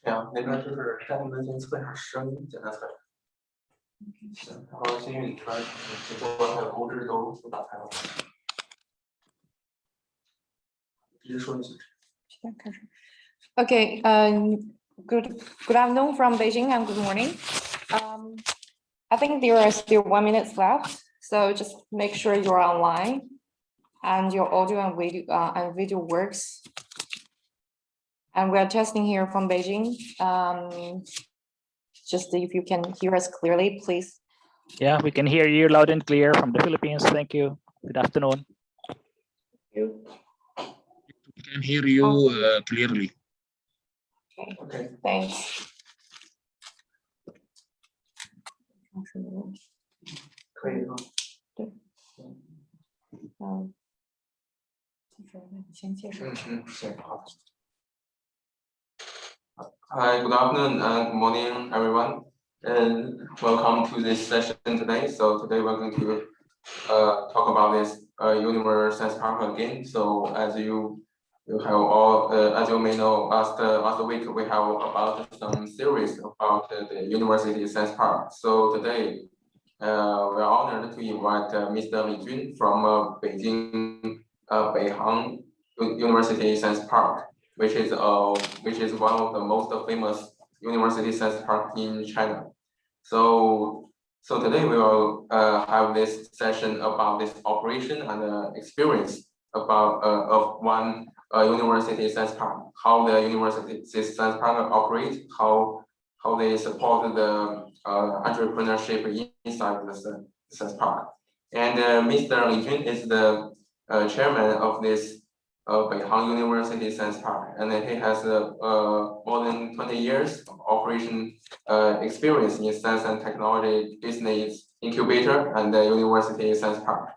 这样，那边就是站立门先测一下声音，简单测一下。行，然后幸运里边直播还有公知都打开了。直接说就行。Okay, good afternoon from Beijing and good morning. I think there are still 1 minute left, so just make sure you're online and your audio and video works. And we are testing here from Beijing. Just if you can hear us clearly, please. Yeah, we can hear you loud and clear from the Philippines. Thank you. Good afternoon. Thank you. We can hear you clearly. Okay, thanks. 可以吗？对。先介绍。行，好。Hi, good afternoon and good morning, everyone, and welcome to this session today. So today we're going to talk about this Universe Science Park again. So as you have all, as you may know, last week we have about some series about the University Science Park. So today we are honored to invite Mr. Li Jun from Beijing Beihang University Science Park, which is one of the most famous university science park in China. So today we will have this session about this operation and experience about of one university science park, how the university science park operate, how they support the entrepreneurship inside the science park. And Mr. Li Jun is the chairman of this Beihang University Science Park, and he has more than 20 years of operation experience in science and technology business incubator and the University Science Park.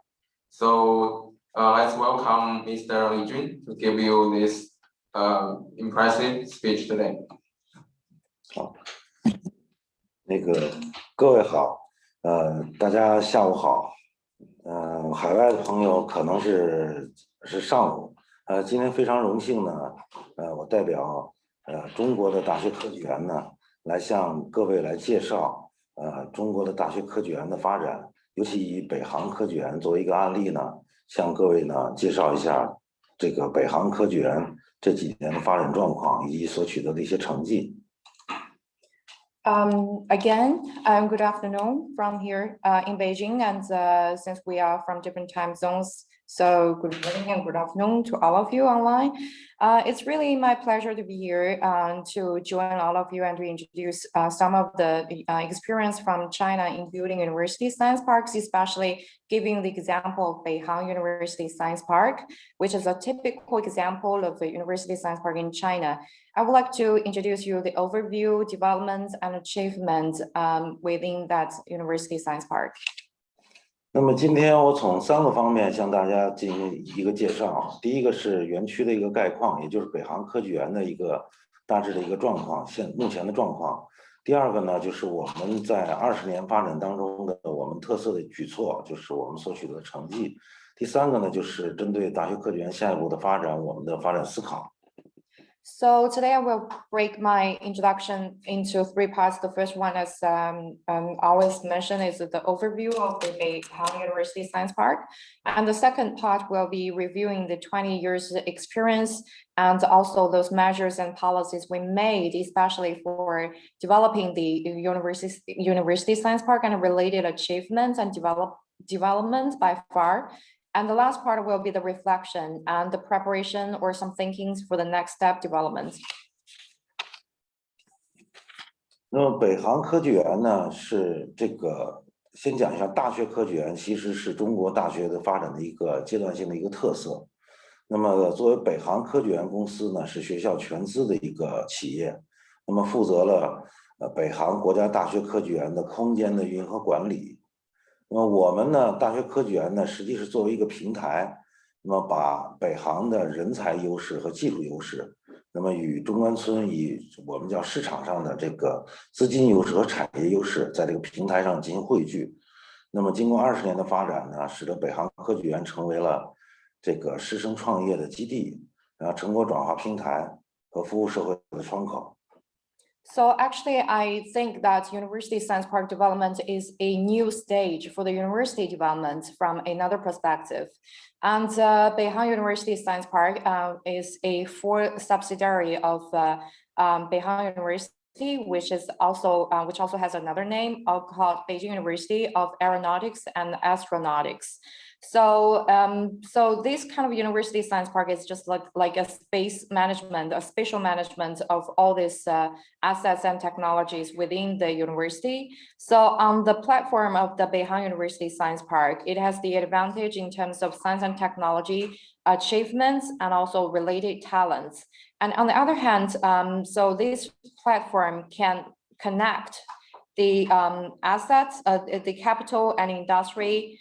So let's welcome Mr. Li Jun to give you this impressive speech today. 好，各位好，大家下午好，海外的朋友可能是上午。今天非常荣幸呢，我代表中国的大学科技园呢，来向各位来介绍中国的大学科技园的发展，尤其以北航科技园作为一个案例呢，向各位呢介绍一下这个北航科技园这几年的发展状况以及所取得的一些成绩。Again, good afternoon from here in Beijing, and since we are from different time zones, so good morning and good afternoon to all of you online. It's really my pleasure to be here to join all of you and to introduce some of the experience from China in building university science parks, especially giving the example of Beihang University Science Park, which is a typical example of a university science park in China. I would like to introduce you the overview, developments, and achievements within that university science park. 那么今天我从3个方面向大家进行一个介绍。第一个是园区的一个概况，也就是北航科技园的一个大致的一个状况，目前的状况。第二个呢，就是我们在20年发展当中的我们特色的举措，就是我们所取得的成绩。第三个呢，就是针对大学科技园下一步的发展，我们的发展思考。So today I will break my introduction into 3 parts. The first one, as always mentioned, is the overview of the Beihang University Science Park. And the second part will be reviewing the 20 years experience and also those measures and policies we made, especially for developing the university science park and related achievements and developments by far. And the last part will be the reflection and the preparation or some thinkings for the next step development. 那么北航科技园呢，是这个先讲一下大学科技园，其实是中国大学的发展的一个阶段性的一个特色。那么作为北航科技园公司呢，是学校全资的一个企业，那么负责了北航国家大学科技园的空间的运营和管理。那么我们呢，大学科技园呢，实际是作为一个平台，那么把北航的人才优势和技术优势，那么与中关村以我们叫市场上的这个资金优势和产业优势，在这个平台上进行汇聚。那么经过20年的发展呢，使得北航科技园成为了这个师生创业的基地，然后成果转化平台和服务社会的窗口。So actually, I think that University Science Park development is a new stage for the university development from another perspective. And Beihang University Science Park is a full subsidiary of Beihang University, which also has another name called Beijing University of Aeronautics and Astronautics. So this kind of university science park is just like a space management, a spatial management of all these assets and technologies within the university. So on the platform of the Beihang University Science Park, it has the advantage in terms of science and technology achievements and also related talents. And on the other hand, so this platform can connect the assets, the capital and industry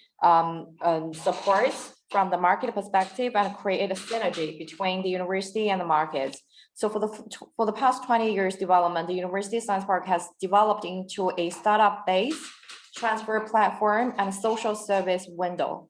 supports from the market perspective and create a synergy between the university and the markets. So for the past 20 years development, the University Science Park has developed into a startup base, transfer platform, and social service window.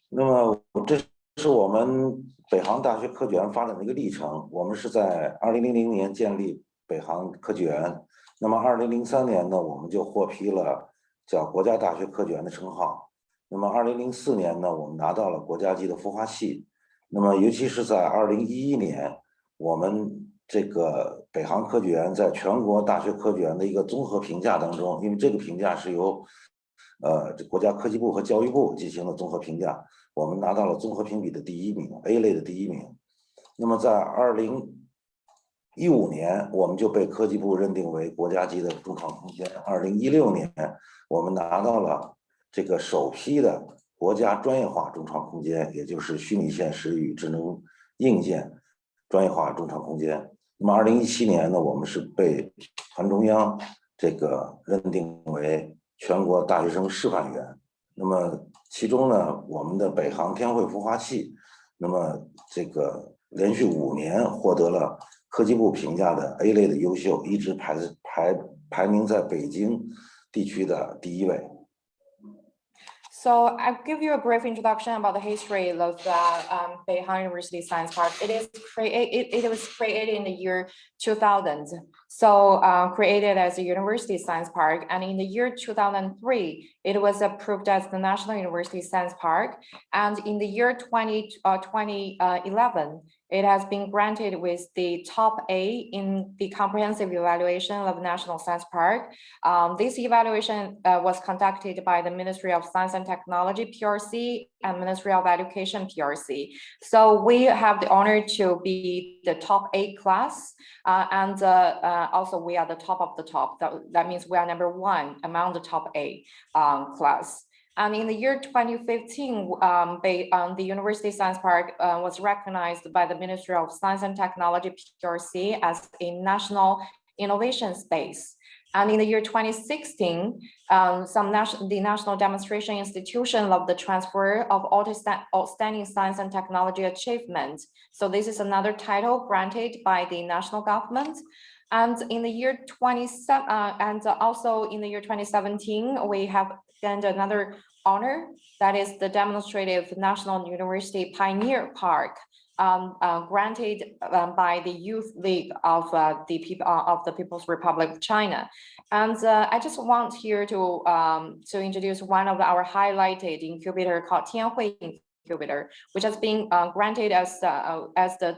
那么这是我们北航大学科技园发展的一个历程。我们是在2000年建立北航科技园，那么2003年呢，我们就获批了叫国家大学科技园的称号。那么2004年呢，我们拿到了国家级的孵化器。那么尤其是在2011年，我们这个北航科技园在全国大学科技园的一个综合评价当中，因为这个评价是由国家科技部和教育部进行了综合评价，我们拿到了综合评比的第1名 ，A 类的第1名。那么在2015年，我们就被科技部认定为国家级的重创空间。2016年，我们拿到了这个首批的国家专业化重创空间，也就是虚拟现实与智能硬件专业化重创空间。那么2017年呢，我们是被团中央这个认定为全国大学生示范园。那么其中呢，我们的北航天汇孵化器，那么这个连续5年获得了科技部评价的 A 类的优秀，一直排名在北京地区的第1位。So I'll give you a brief introduction about the history of Beihang University Science Park. It was created in the year 2000. So created as a university science park, and in the year 2003, it was approved as the National University Science Park. And in the year 2011, it has been granted with the top A in the comprehensive evaluation of National Science Park. This evaluation was conducted by the Ministry of Science and Technology, PRC, and Ministry of Education, PRC. So we have the honor to be the top A class, and also we are the top of the top. That means we are #1 among the top A class. And in the year 2015, the University Science Park was recognized by the Ministry of Science and Technology, PRC, as a national innovation space. And in the year 2016, the National Demonstration Institution of the transfer of outstanding science and technology achievement. So this is another title granted by the national government. And in the year 2017, we have gained another honor, that is the Demonstrative National University Pioneer Park, granted by the Youth League of the People's Republic of China. And I just want here to introduce one of our highlighted incubator called Tianhui Incubator, which has been granted as the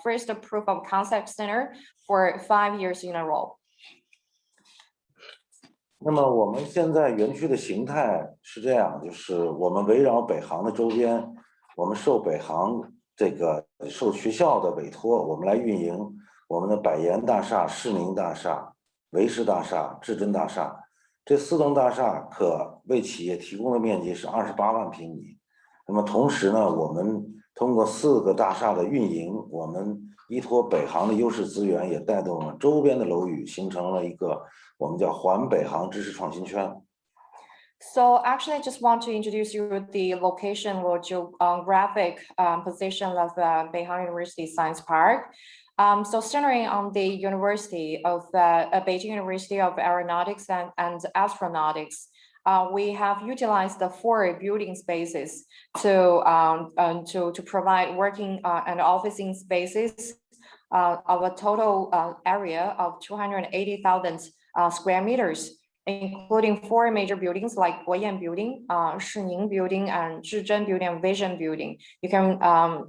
first proof of concept center for 5 years in a row. 那么我们现在园区的形态是这样，就是我们围绕北航的周边，我们受北航受学校的委托，我们来运营我们的百颜大厦、世宁大厦、维视大厦、至臻大厦。这4栋大厦可为企业提供的面积是28万平米。那么同时呢，我们通过4个大厦的运营，我们依托北航的优势资源，也带动了周边的楼宇，形成了一个我们叫环北航知识创新圈。So actually, I just want to introduce you the location or geographic position of Beihang University Science Park. So centering on the University of Beijing University of Aeronautics and Astronautics, we have utilized the 4 building spaces to provide working and officing spaces of a total area of 280,000 square meters, including 4 major buildings like Boyan Building, Shining Building, and Zhizhen Building and Vision Building. You can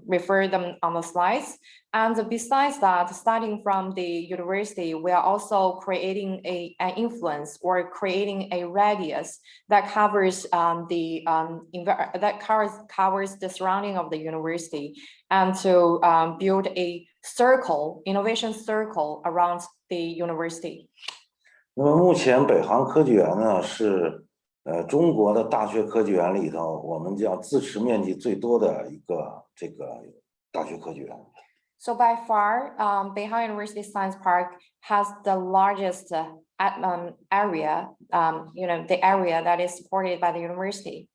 refer them on the slides. And besides that, starting from the university, we are also creating an influence or creating a radius that covers the surrounding of the university, and to build a circle, innovation circle around the university. 那么目前北航科技园呢是中国的大学科技园里头，我们叫自持面积最多的一个这个大学科技园。So by far, Beihang University Science Park has the largest area, the area that is supported by the university.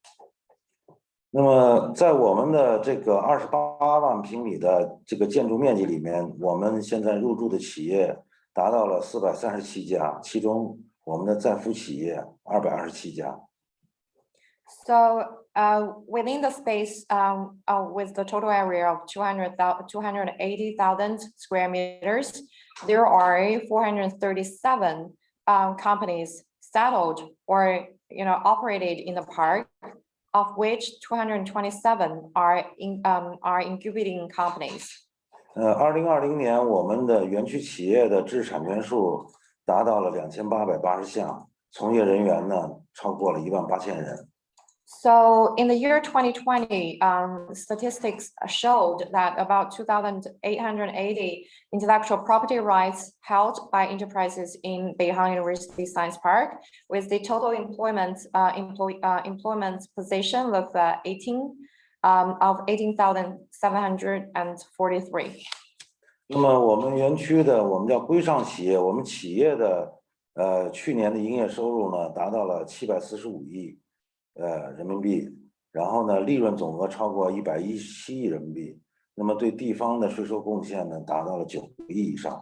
那么在我们的这个28万平米的这个建筑面积里面，我们现在入驻的企业达到了437家，其中我们的在服企业227家。So within the space with the total area of 280,000 square meters, there are 437 companies settled or operated in the park, of which 227 are incubating companies. 2020年我们的园区企业的知识产权数达到了2880项，从业人员呢超过了18000人。So in the year 2020, statistics showed that about 2,880 intellectual property rights held by enterprises in Beihang University Science Park, with the total employment position of 18,743. 那么我们园区的我们叫规上企业，我们企业的去年的营业收入呢达到了745亿人民币，然后呢利润总额超过117亿人民币，那么对地方的税收贡献呢达到了9亿以上。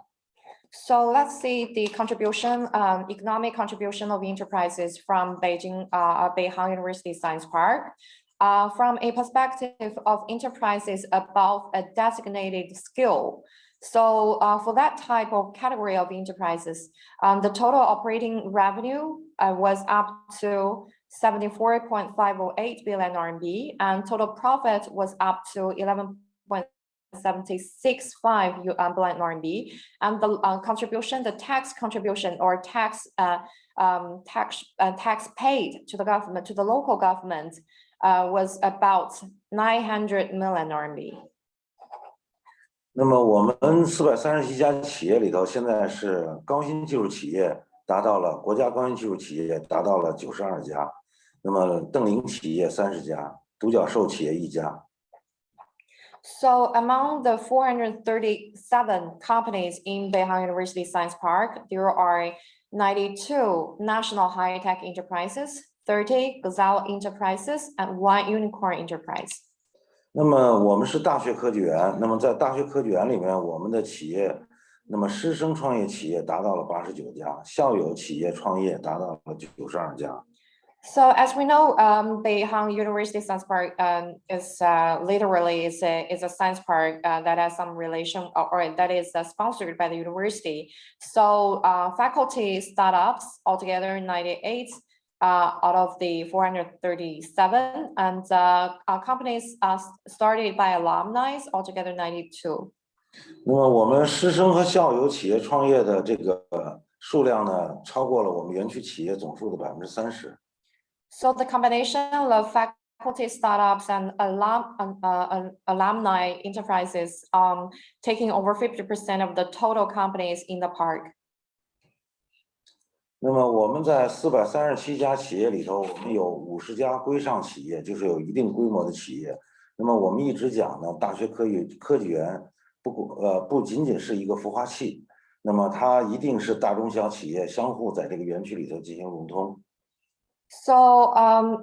So let's see the contribution, economic contribution of enterprises from Beijing, Beihang University Science Park. From a perspective of enterprises above a designated skill. So for that type of category of enterprises, the total operating revenue was up to 74.508 billion RMB, and total profit was up to 11.765 billion RMB, and the contribution, the tax contribution or tax paid to the government, to the local government, was about 900 million RMB. 那么我们437家企业里头，现在是高新技术企业达到了国家高新技术企业达到了92家，那么瞪羚企业30家，独角兽企业1家。So among the 437 companies in Beihang University Science Park, there are 92 national high-tech enterprises, 30 gazelle enterprises, and 1 unicorn enterprise. 那么我们是大学科技园，那么在大学科技园里面，我们的企业，那么师生创业企业达到了89家，校友企业创业达到了92家。So as we know, Beihang University Science Park is literally is a science park that has some relation or that is sponsored by the university. So faculty startups altogether 98 out of the 437, and companies started by alumni altogether 92. 那么我们师生和校友企业创业的这个数量呢，超过了我们园区企业总数的30%。So the combination of faculty startups and alumni enterprises taking over 50% of the total companies in the park. 那么我们在437家企业里头，我们有50家规上企业，就是有一定规模的企业，那么我们一直讲呢，大学科技园不仅仅是一个孵化器，那么它一定是大中小企业相互在这个园区里头进行融通。So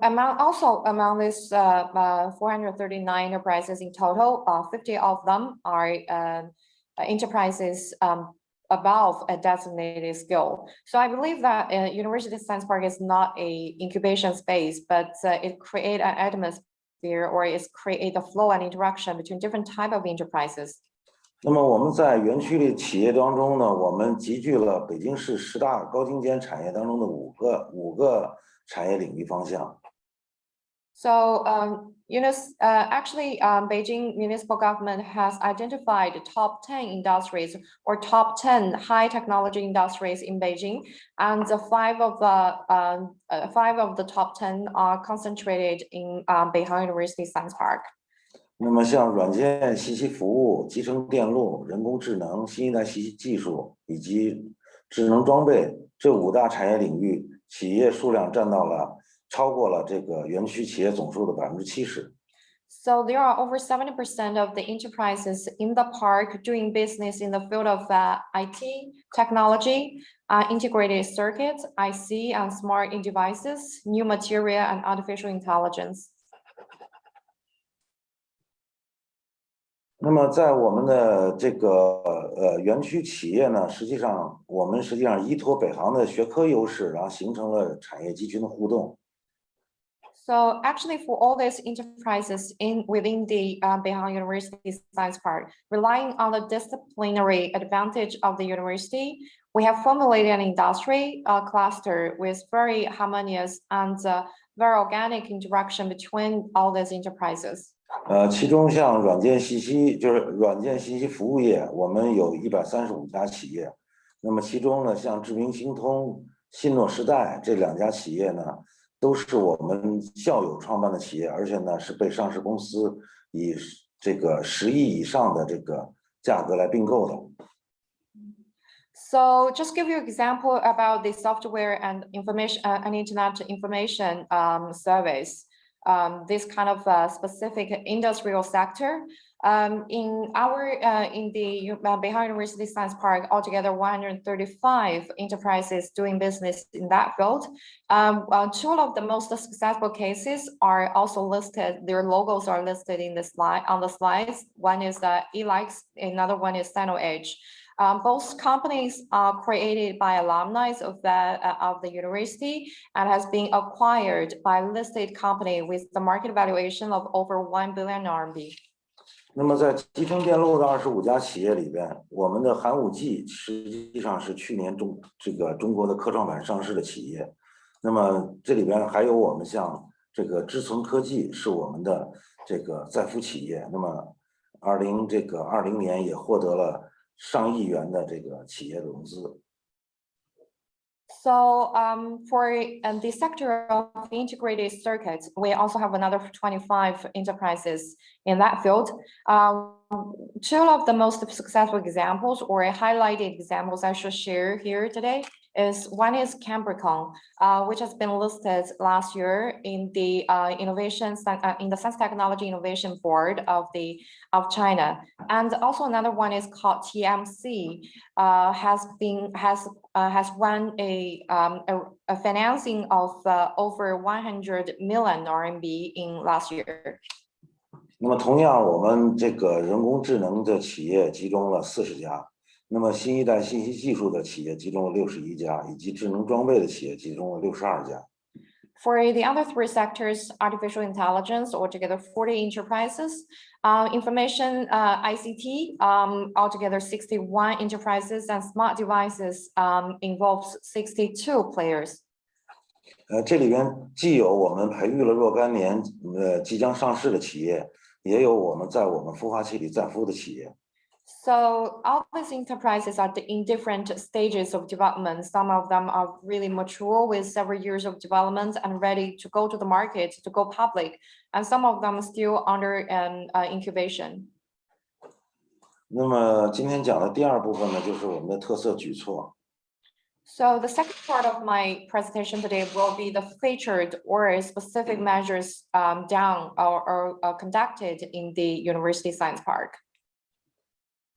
among this 439 enterprises in total, 50 of them are enterprises above a designated skill. So I believe that University Science Park is not a incubation space, but it create an atmosphere or it create a flow and interaction between different type of enterprises. 那么我们在园区里企业当中呢，我们集聚了北京市10大高精尖产业当中的五个产业领域方向。So actually, Beijing municipal government has identified the top 10 industries or top 10 high technology industries in Beijing, and five of the top 10 are concentrated in Beihang University Science Park. 那么像软件信息服务、集成电路、人工智能、新一代信息技术以及智能装备这5大产业领域，企业数量超过了这个园区企业总数的70%。So there are over 70% of the enterprises in the park doing business in the field of IT, technology, integrated circuits, IC, and smart devices, new material, and artificial intelligence. 那么在我们的这个园区企业呢，我们实际上依托北航的学科优势，然后形成了产业集群的互动。So actually, for all these enterprises within the Beihang University Science Park, relying on the disciplinary advantage of the university, we have formulated an industry cluster with very harmonious and very organic interaction between all these enterprises. 其中像软件信息服务业，我们有135家企业。那么其中呢，像智明星通、信诺时代这2家企业呢，都是我们校友创办的企业，而且呢是被上市公司以这个10亿以上的这个价格来并购的。So just give you an example about the software and information and internet information service. This kind of specific industrial sector. In the Beihang University Science Park, altogether 135 enterprises doing business in that field. 2 of the most successful cases are also listed. Their logos are listed in the slides. One is Elix, another one is SinoEdge. Both companies are created by alumni of the university and has been acquired by a listed company with the market valuation of over 1 billion RMB. 那么在集成电路的25家企业里边，我们的寒武纪实际上是去年中国的科创板上市的企业。那么这里边还有我们像这个知存科技是我们的这个在孵企业。那么2020年也获得了上亿元的这个企业的融资。So for the sector of integrated circuits, we also have another 25 enterprises in that field. 2 of the most successful examples or highlighted examples I should share here today is one is Cambricon, which has been listed last year in the in the Science Technology Innovation Board of China, and also another one is called TMC, has won a financing of over 100 million RMB in last year. 那么同样，我们这个人工智能的企业集中了40家。那么新一代信息技术的企业集中了61家，以及智能装备的企业集中了62家。For the other 3 sectors, artificial intelligence, altogether 40 enterprises, information ICT, altogether 61 enterprises, and smart devices involves 62 players. 这里边既有我们培育了若干年即将上市的企业，也有我们孵化器里在孵的企业。So all these enterprises are in different stages of development. Some of them are really mature with several years of development and ready to go to the market, to go public. And some of them still under incubation. 那么今天讲的第2部分呢，就是我们的特色举措。So the second part of my presentation today will be the featured or specific measures done or conducted in the University Science Park.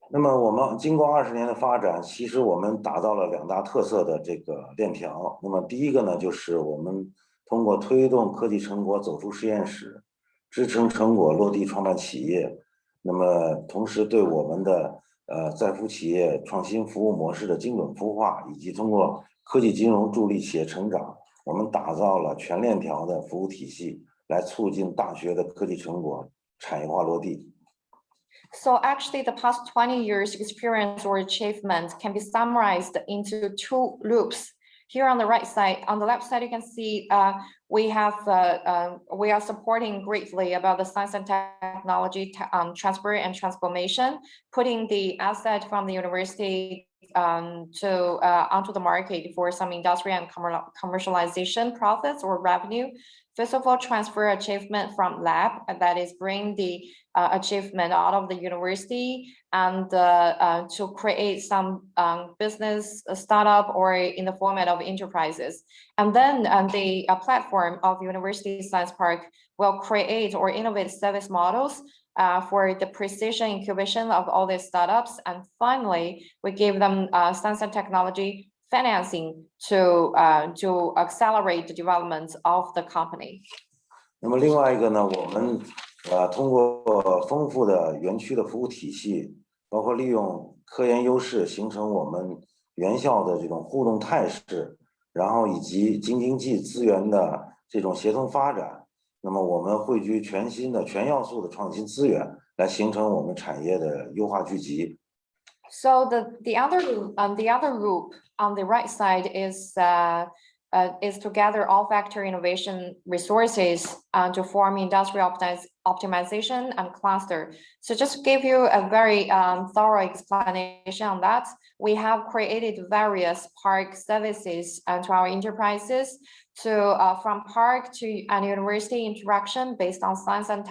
那么我们经过20年的发展，其实我们打造了2大特色的这个链条。那么第一个呢，就是我们通过推动科技成果走出实验室，支撑成果落地创办企业。那么同时对我们的在服企业创新服务模式的精准孵化，以及通过科技金融助力企业成长，我们打造了全链条的服务体系，来促进大学的科技成果产业化落地。So actually, the past 20 years experience or achievement can be summarized into 2 loops. Here on the right side, on the left side, you can see we are supporting greatly about the science and technology transfer and transformation, putting the asset from the university onto the market for some industry and commercialization profits or revenue. First of all, transfer achievement from lab, that is bring the achievement out of the university and to create some business startup or in the format of enterprises. And then the platform of University Science Park will create or innovate service models for the precision incubation of all these startups. And finally, we give them science and technology financing to accelerate the development of the company. 那么另外一个呢，我们通过丰富的园区的服务体系，包括利用科研优势，形成我们原校的这种互动态势，然后以及经济资源的这种协同发展。那么我们汇聚全新的全要素的创新资源，来形成我们产业的优化聚集。So the other loop on the right side is to gather all factor innovation resources to form industrial optimization and cluster. So just to give you a very thorough explanation on that, we have created various park services to our enterprises to from park to an university interaction based on science and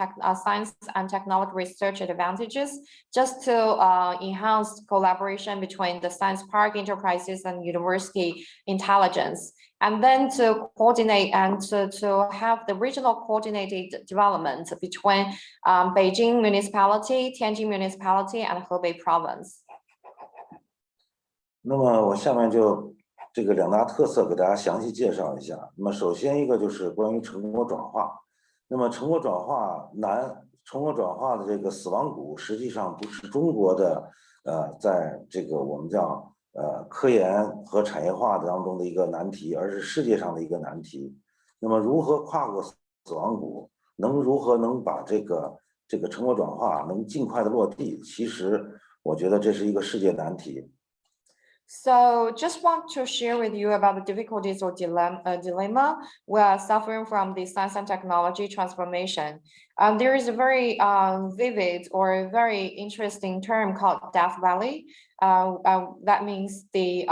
technology research advantages, just to enhance collaboration between the science park enterprises and university intelligence. And then to coordinate and to have the regional coordinated development between Beijing municipality, Tianjin municipality, and Hebei province. 那么我下面就这个2大特色给大家详细介绍一下。那么首先一个就是关于成果转化。那么成果转化的这个死亡谷，实际上不是中国的在这个我们叫科研和产业化当中的一个难题，而是世界上的一个难题。那么如何跨过死亡谷，如何能把这个成果转化能尽快的落地，其实我觉得这是一个世界难题。So just want to share with you about the difficulties or dilemma we are suffering from the science and technology transformation. There is a very vivid or very interesting term called Death Valley. That means the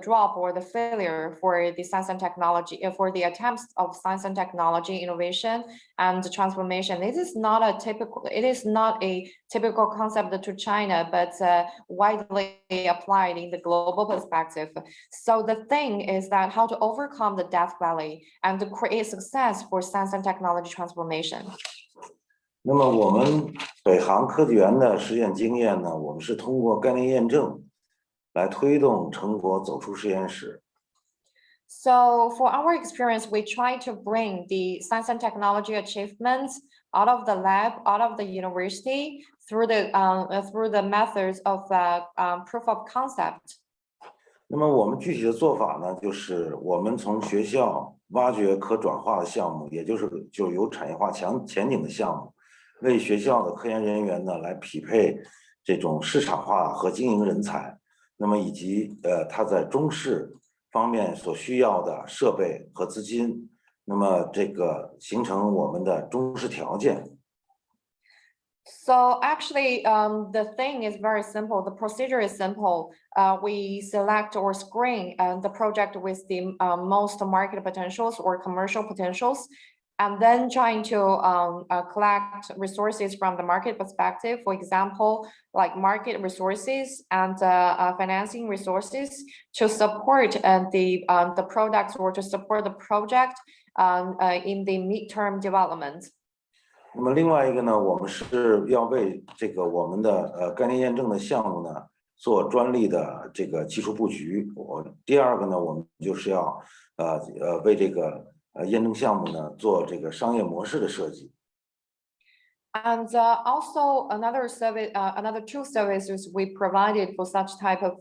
drop or the failure for the science and technology, for the attempts of science and technology innovation and transformation. It is not a typical concept to China, but widely applied in the global perspective. So the thing is that how to overcome the Death Valley and to create success for science and technology transformation. 那么我们北航科技园的实践经验呢，我们是通过概念验证来推动成果走出实验室。So for our experience, we try to bring the science and technology achievements out of the lab, out of the university through the methods of proof of concept. 那么我们具体的做法呢，就是我们从学校挖掘可转化的项目，也就是有产业化前景的项目。为学校的科研人员呢来匹配这种市场化和经营人才，那么以及他在中试方面所需要的设备和资金，那么这个形成我们的中试条件。So actually, the thing is very simple. The procedure is simple. We select or screen the project with the most market potentials or commercial potentials. and then trying to collect resources from the market perspective, for example, like market resources and financing resources to support the products or to support the project in the midterm development. 那么另外一个呢，我们是要为这个我们的概念验证的项目呢做专利的这个技术布局。第二个呢，我们就是要为这个验证项目呢做这个商业模式的设计。And also another service, another two services we provided for such type of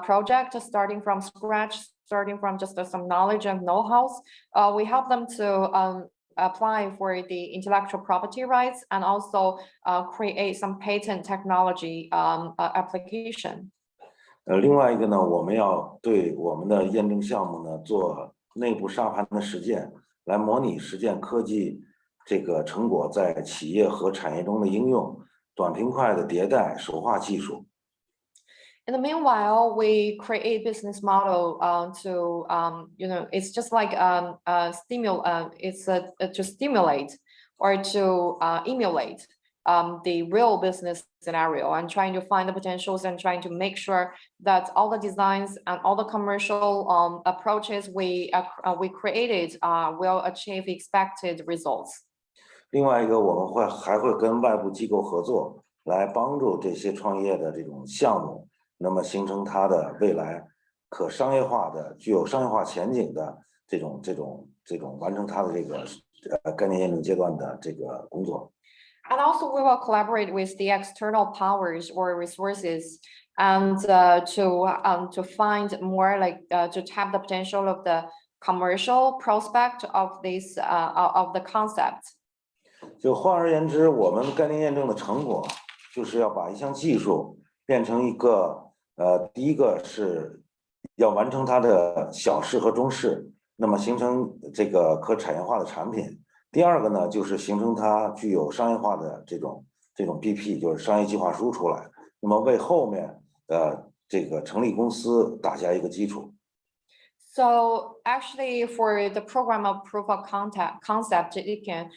project, starting from scratch, starting from just some knowledge and know-how. We help them to apply for the intellectual property rights and also create some patent technology application. 另外一个呢，我们要对我们的验证项目呢做内部沙盘的实践，来模拟实践科技这个成果在企业和产业中的应用，短平快的迭代手化技术。In the meanwhile, we create business model to it's just like to stimulate or to emulate the real business scenario and trying to find the potentials and trying to make sure that all the designs and all the commercial approaches we created will achieve expected results. 另外一个，我们还会跟外部机构合作，来帮助这些创业的这种项目，那么形成它的未来可商业化的、具有商业化前景的这种完成它的这个概念验证阶段的这个工作。And also we will collaborate with the external powers or resources and to find more like to tap the potential of the commercial prospect of this of the concept. 就换而言之，我们概念验证的成果就是要把一项技术变成一个第一个是要完成它的小试和中试，那么形成这个可产业化的产品。第二个呢，就是形成它具有商业化的这种 BP， 就是商业计划书出来，那么为后面这个成立公司打下一个基础。So actually, for the program of proof of concept, it can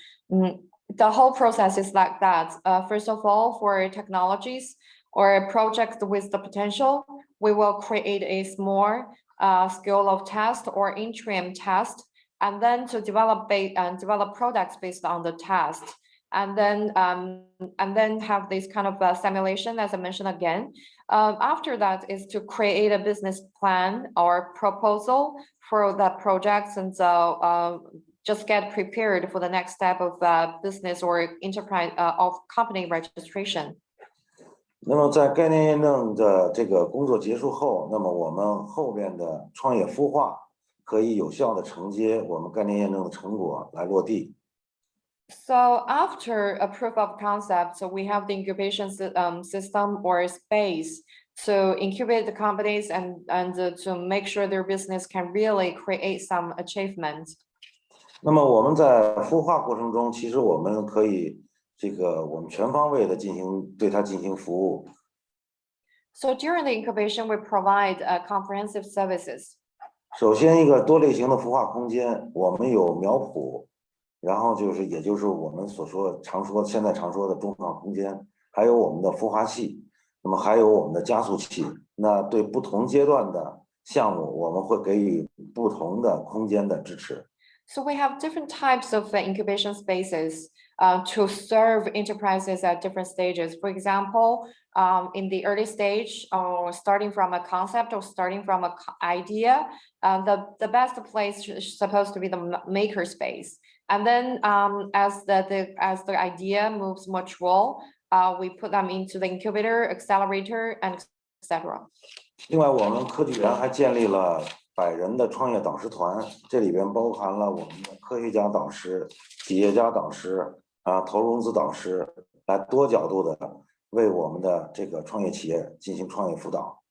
the whole process is like that. First of all, for technologies or a project with the potential, we will create a small scale of test or interim test, and then to develop products based on the test, and then have this kind of simulation, as I mentioned again. After that is to create a business plan or proposal for the projects, and so just get prepared for the next step of business or enterprise of company registration. 那么在概念验证的这个工作结束后，那么我们后边的创业孵化可以有效的承接我们概念验证的成果来落地。So after a proof of concept, so we have the incubation system or space to incubate the companies and to make sure their business can really create some achievement. 那么我们在孵化过程中，其实我们可以我们全方位的对它进行服务。So during the incubation, we provide comprehensive services. 首先，一个多类型的孵化空间，我们有苗圃，然后也就是我们现在常说的中创空间，还有我们的孵化器，那么还有我们的加速器。那对不同阶段的项目，我们会给予不同的空间的支持。So we have different types of incubation spaces to serve enterprises at different stages. For example, in the early stage, or starting from a concept or starting from an idea, the best place is supposed to be the maker space. And then as the idea moves mature, we put them into the incubator, accelerator, and etc. 另外，我们科技园还建立了100人的创业导师团，这里边包含了我们的科学家导师、企业家导师投融资导师，来多角度的为我们的这个创业企业进行创业辅导。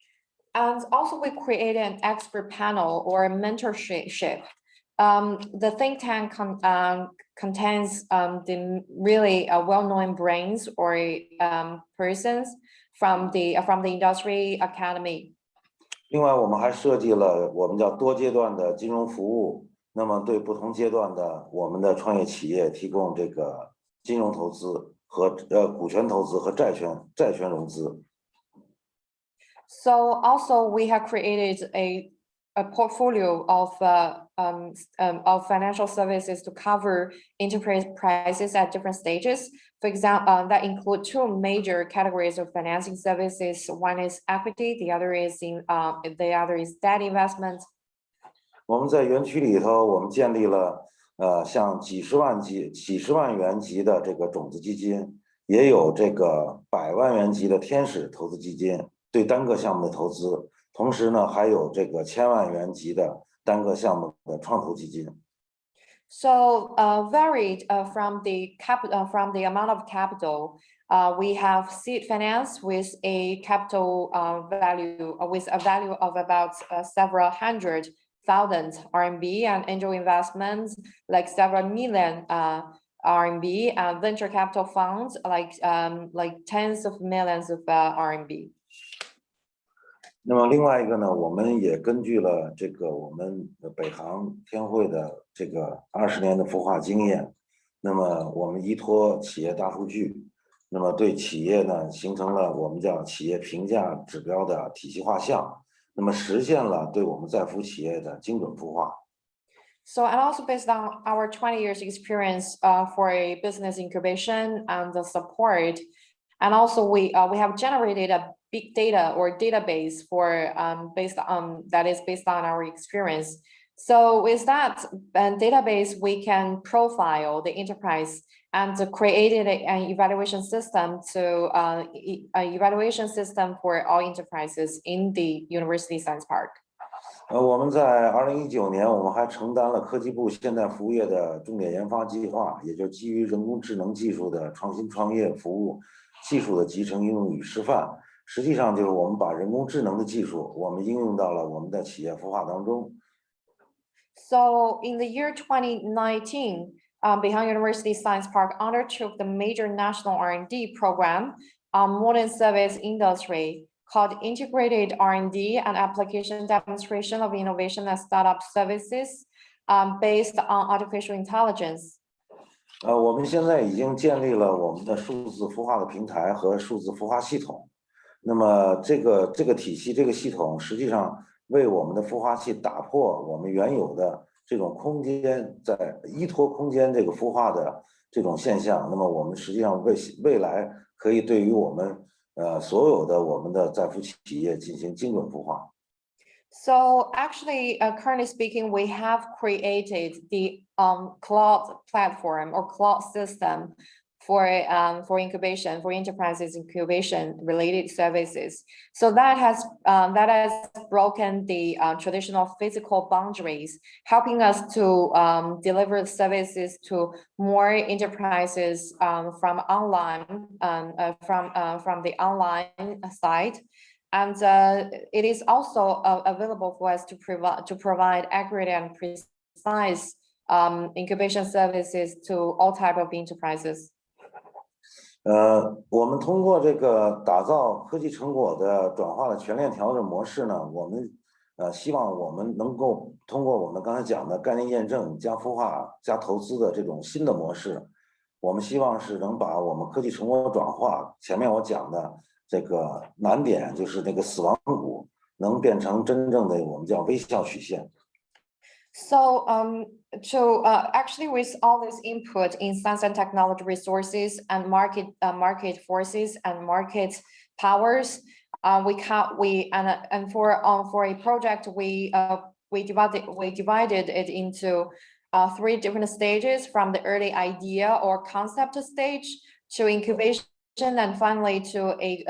And also we created an expert panel or mentorship. The think tank contains the really well-known brains or persons from the industry academy. 另外，我们还设计了我们叫多阶段的金融服务那么对不同阶段的我们的创业企业提供这个金融投资和股权投资和债权融资。So also we have created a portfolio of financial services to cover enterprises at different stages. For example, that include two major categories of financing services. One is equity, the other is debt investment. 我们在园区里头，我们建立了像几十万元级的这个种子基金，也有这个100万元级的天使投资基金，对单个项目的投资。同时呢，还有这个1000万元级的单个项目的创投基金。So varied from the amount of capital, we have seed finance with a capital value with a value of about several hundred thousand RMB, and angel investments like several million RMB, and venture capital funds like tens of millions of RMB. 那么另外一个呢，我们也根据了这个我们北航天汇的这个20年的孵化经验，那么我们依托企业大数据，那么对企业呢形成了我们叫企业评价指标的体系画像，那么实现了对我们在孵企业的精准孵化。So, and also based on our 20 years experience for a business incubation and the support, and also we have generated a big data or database for based on our experience. So with that database, we can profile the enterprise and created an evaluation system for all enterprises in the University Science Park. 我们在2019年，我们还承担了科技部现代服务业的重点研发计划，也就是基于人工智能技术的创新创业服务技术的集成应用与示范。实际上就是我们把人工智能的技术，我们应用到了我们的企业孵化当中。So in the year 2019, Beihang University Science Park undertook the major national R&D program on modern service industry called Integrated R&D and Application Demonstration of Innovation and Startup Services based on artificial intelligence. 我们现在已经建立了我们的数字孵化的平台和数字孵化系统。那么这个体系、这个系统，实际上为我们的孵化器打破我们原有的这种空间，在依托空间这个孵化的这种现象。那么我们实际上未来可以对于我们所有的我们的在孵企业进行精准孵化。So actually, currently speaking, we have created the cloud platform or cloud system for incubation, for enterprises incubation related services. So that has broken the traditional physical boundaries, helping us to deliver services to more enterprises from online from the online side. And it is also available for us to provide accurate and precise incubation services to all type of enterprises. 我们通过这个打造科技成果的转化的全链条的模式呢，我们希望我们能够通过我们刚才讲的概念验证加孵化加投资的这种新的模式，我们希望是能把我们科技成果转化前面我讲的这个难点，就是那个死亡谷，能变成真正的我们叫微笑曲线。So actually with all this input in science and technology resources and market forces and market powers, for a project we divided it into 3 different stages, from the early idea or concept stage to incubation, and finally to a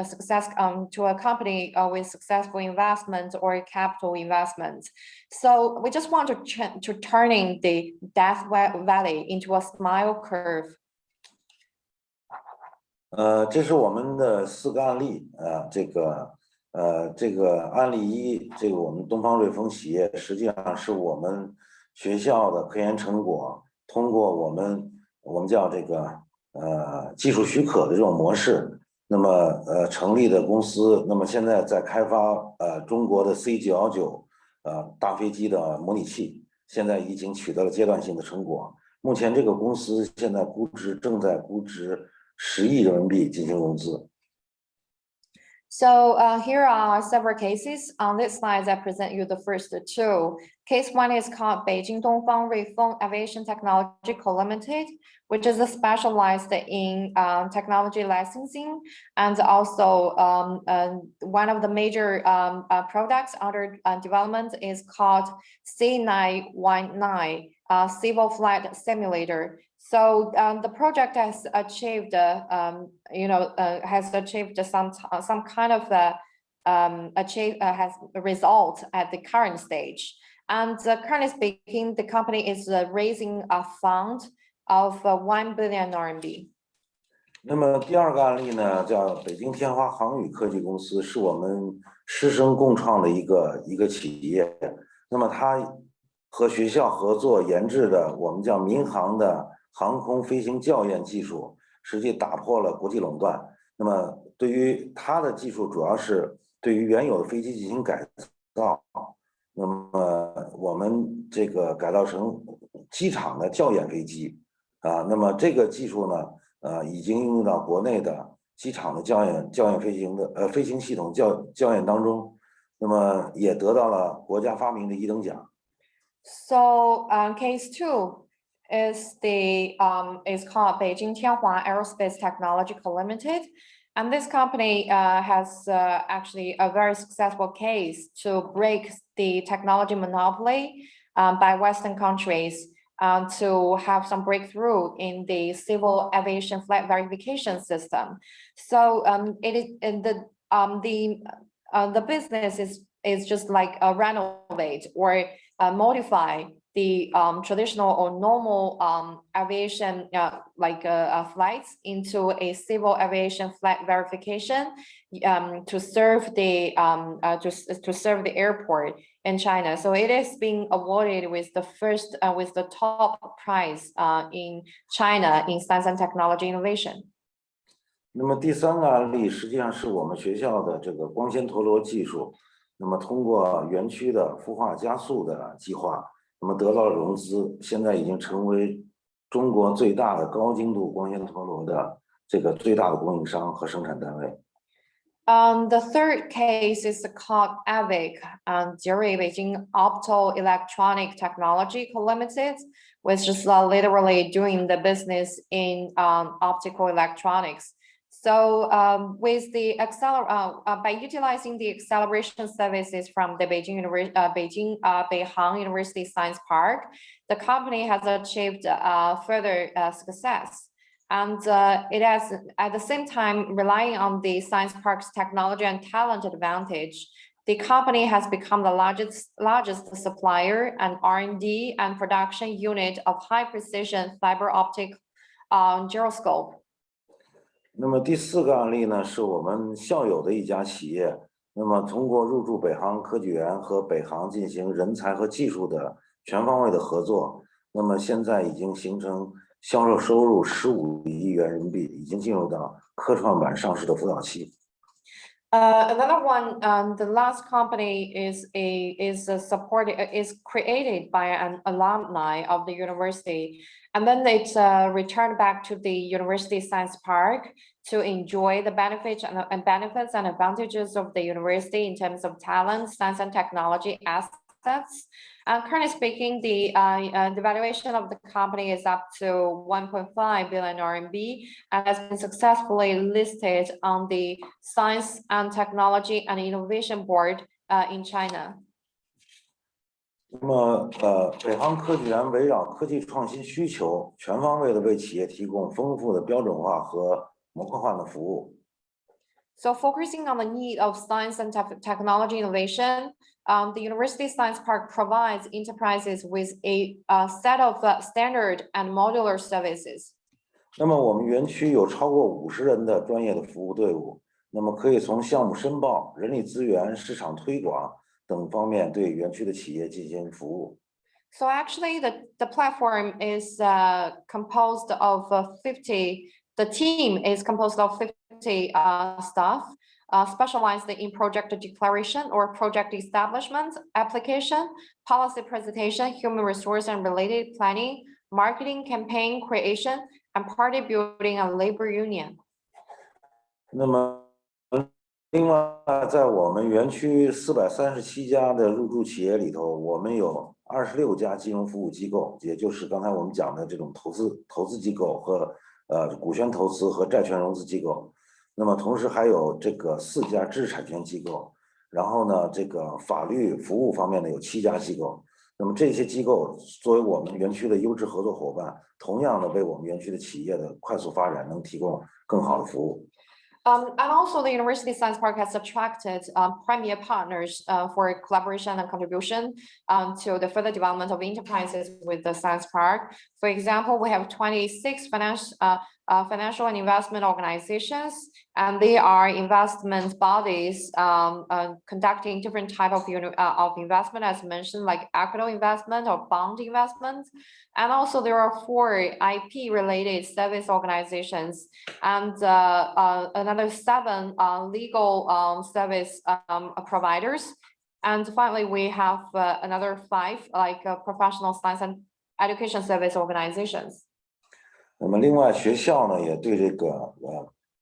company with successful investment or capital investment. So we just want to turning the death valley into a smile curve. 这是我们的4个案例这个案例1，这个我们东方瑞丰企业实际上是我们学校的科研成果，通过我们叫这个技术许可的这种模式，那么成立的公司，那么现在在开发中国的C919大飞机的模拟器，现在已经取得了阶段性的成果。目前这个公司现在正在估值10亿人民币进行融资。So here are several cases. On this slide, I present you the first two. Case one is called Beijing Dongfang Ruifeng Aviation Technology Co. Limited, which is specialized in technology licensing, and also one of the major products under development is called C919 Civil Flight Simulator. So the project has achieved, has achieved some kind of has result at the current stage. And currently speaking, the company is raising a fund of 1 billion RMB. 那么第二个案例呢，叫北京天华航宇科技公司，是我们师生共创的一个企业。那么它和学校合作研制的我们叫民航的航空飞行校验技术，实际打破了国际垄断。那么对于它的技术，主要是对于原有的飞机进行改造。那么我们这个改造成机场的校验飞机啊。那么这个技术呢，已经应用到国内的机场的校验飞行的飞行系统校验当中。那么也得到了国家发明的1等奖。So case two is called Beijing Tianhua Aerospace Technological Limited, and this company has actually a very successful case to break the technology monopoly by Western countries to have some breakthrough in the civil aviation flight verification system. So the business is just like renovate or modify the traditional or normal aviation flights into a civil aviation flight verification to serve the airport in China. So it is being awarded with the top prize in China in science and technology innovation. 那么第三个案例实际上是我们学校的这个光纤陀螺技术，那么通过园区的孵化加速的计划，那么得到了融资，现在已经成为中国最大的高精度光纤陀螺的这个最大的供应商和生产单位。The third case is called AVIC, Jerry Beijing Optoelectronic Technology Co. Limited, which is literally doing the business in optical electronics. So by utilizing the acceleration services from the Beihang University Science Park, the company has achieved further success. And it has, at the same time, relying on the science park's technology and talent advantage, the company has become the largest supplier and R&D and production unit of high-precision fiber optic gyroscope. 那么第四个案例呢，是我们校友的一家企业，那么通过入驻北航科技园和北航进行人才和技术的全方位的合作，那么现在已经形成销售收入15亿元人民币，已经进入到科创板上市的辅导期。Another one, the last company is created by an alumni of the university, and then it returned back to the University Science Park to enjoy the benefits and advantages of the university in terms of talent, science, and technology assets. Currently speaking, the valuation of the company is up to 1.5 billion RMB and has been successfully listed on the Science and Technology and Innovation Board in China. 那么北航科技园围绕科技创新需求，全方位的为企业提供丰富的标准化和模块化的服务。So focusing on the need of science and technology innovation, the University Science Park provides enterprises with a set of standard and modular services. 那么我们园区有超过50人的专业的服务队伍，那么可以从项目申报、人力资源、市场推广等方面对园区的企业进行服务。So actually, the platform is composed of 50. The team is composed of 50 staff specialized in project declaration or project establishment, application, policy presentation, human resource and related planning, marketing, campaign creation, and party building and labor union. 那么，另外，在我们园区437家的入驻企业里头，我们有26家金融服务机构，也就是刚才我们讲的这种投资机构和股权投资和债权融资机构。那么同时还有这个4家知识产权机构，然后呢，这个法律服务方面呢有7家机构。那么这些机构作为我们园区的优质合作伙伴，同样的为我们园区的企业的快速发展能提供更好的服务。And also the University Science Park has attracted premier partners for collaboration and contribution to the further development of enterprises with the Science Park. For example, we have 26 financial and investment organizations, and they are investment bodies conducting different type of investment, as mentioned, like equity investment or bond investment. And also there are 4 IP related service organizations and another 7 legal service providers. And finally, we have another 5 like professional science and education service organizations. 那么另外学校呢也对这个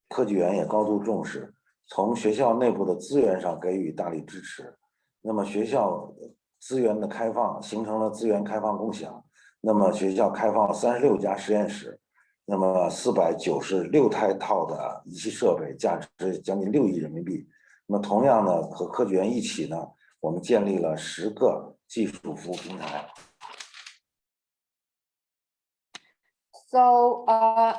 科技园也高度重视，从学校内部的资源上给予大力支持。那么学校资源的开放形成了资源开放共享。那么学校开放了36家实验室，那么496套的仪器设备，价值将近6亿人民币。那么同样呢，和科技园一起呢，我们建立了10个技术服务平台。So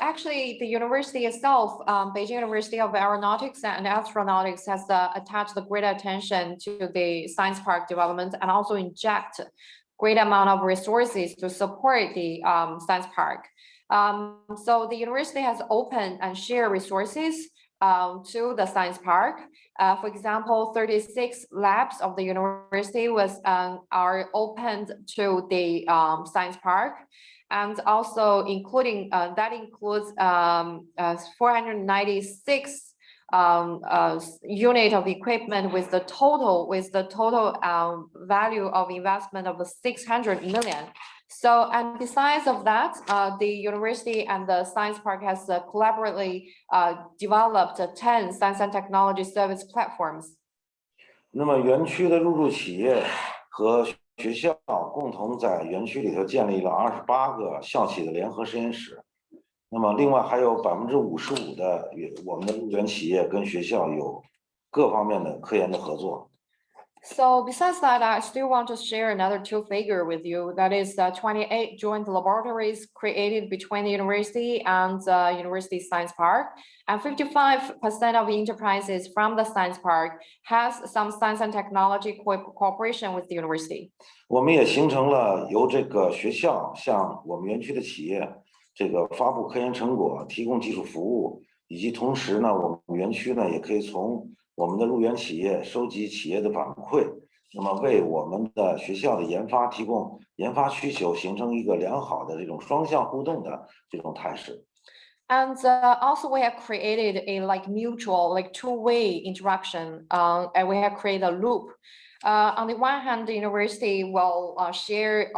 actually, the university itself, Beijing University of Aeronautics and Astronautics, has attached the great attention to the science park development and also inject great amount of resources to support the science park. So the university has opened and shared resources to the science park. For example, 36 labs of the university are opened to the science park. And also including that includes 496 unit of equipment with the total value of investment of 600 million. So, and besides of that, the university and the science park has collaboratively developed 10 science and technology service platforms. 那么园区的入驻企业和学校共同在园区里头建立了28个校企的联合实验室。那么另外还有55%的我们的入园企业跟学校有各方面的科研的合作。So besides that, I still want to share another 2 figure with you. That is 28 joint laboratories created between the university and University Science Park. And 55% of enterprises from the Science Park has some science and technology cooperation with the university. 我们也形成了由这个学校向我们园区的企业这个发布科研成果，提供技术服务，以及同时呢，我们园区呢也可以从我们的入园企业收集企业的反馈，那么为我们的学校的研发提供研发需求，形成一个良好的这种双向互动的这种态势。And also we have created a like mutual, like 2-way interaction, and we have created a loop. On the one hand, the university will share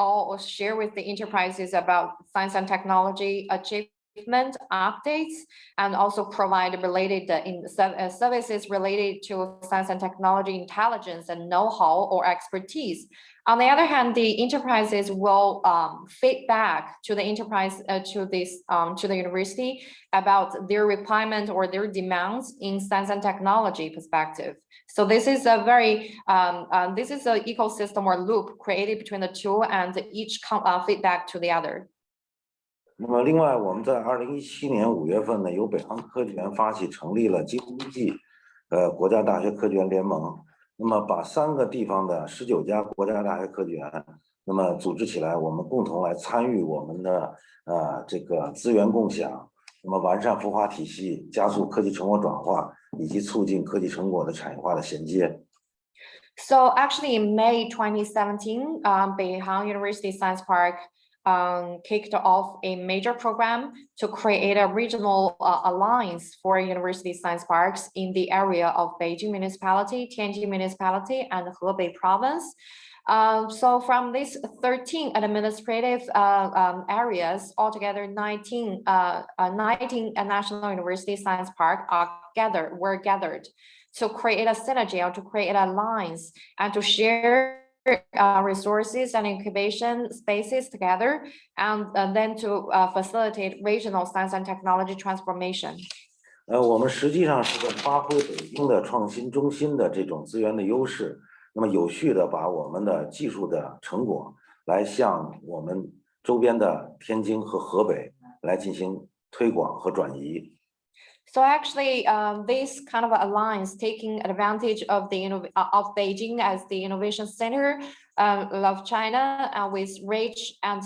with the enterprises about science and technology achievement updates, and also provide related services related to science and technology intelligence and know-how or expertise. On the other hand, the enterprises will feedback to the enterprise to the university about their requirement or their demands in science and technology perspective. So this is a very this is an ecosystem or loop created between the 2, and each feedback to the other. 那么另外，我们在2017年5月份呢，由北航科技园发起成立了京一冀国家大学科技园联盟。那么把3个地方的19家国家大学科技园，那么组织起来，我们共同来参与我们的这个资源共享，那么完善孵化体系，加速科技成果转化，以及促进科技成果的产业化的衔接。So actually in May 2017, Beihang University Science Park kicked off a major program to create a regional alliance for university science parks in the area of Beijing Municipality, Tianjin Municipality, and Hebei Province. So from these 13 administrative areas, altogether 19 national university science park were gathered to create a synergy or to create an alliance and to share resources and incubation spaces together, and then to facilitate regional science and technology transformation. 我们实际上是在发挥北京的创新中心的这种资源的优势，那么有序的把我们的技术的成果来向我们周边的天津和河北来进行推广和转移。So actually, this kind of alliance taking advantage of Beijing as the innovation center of China, with rich and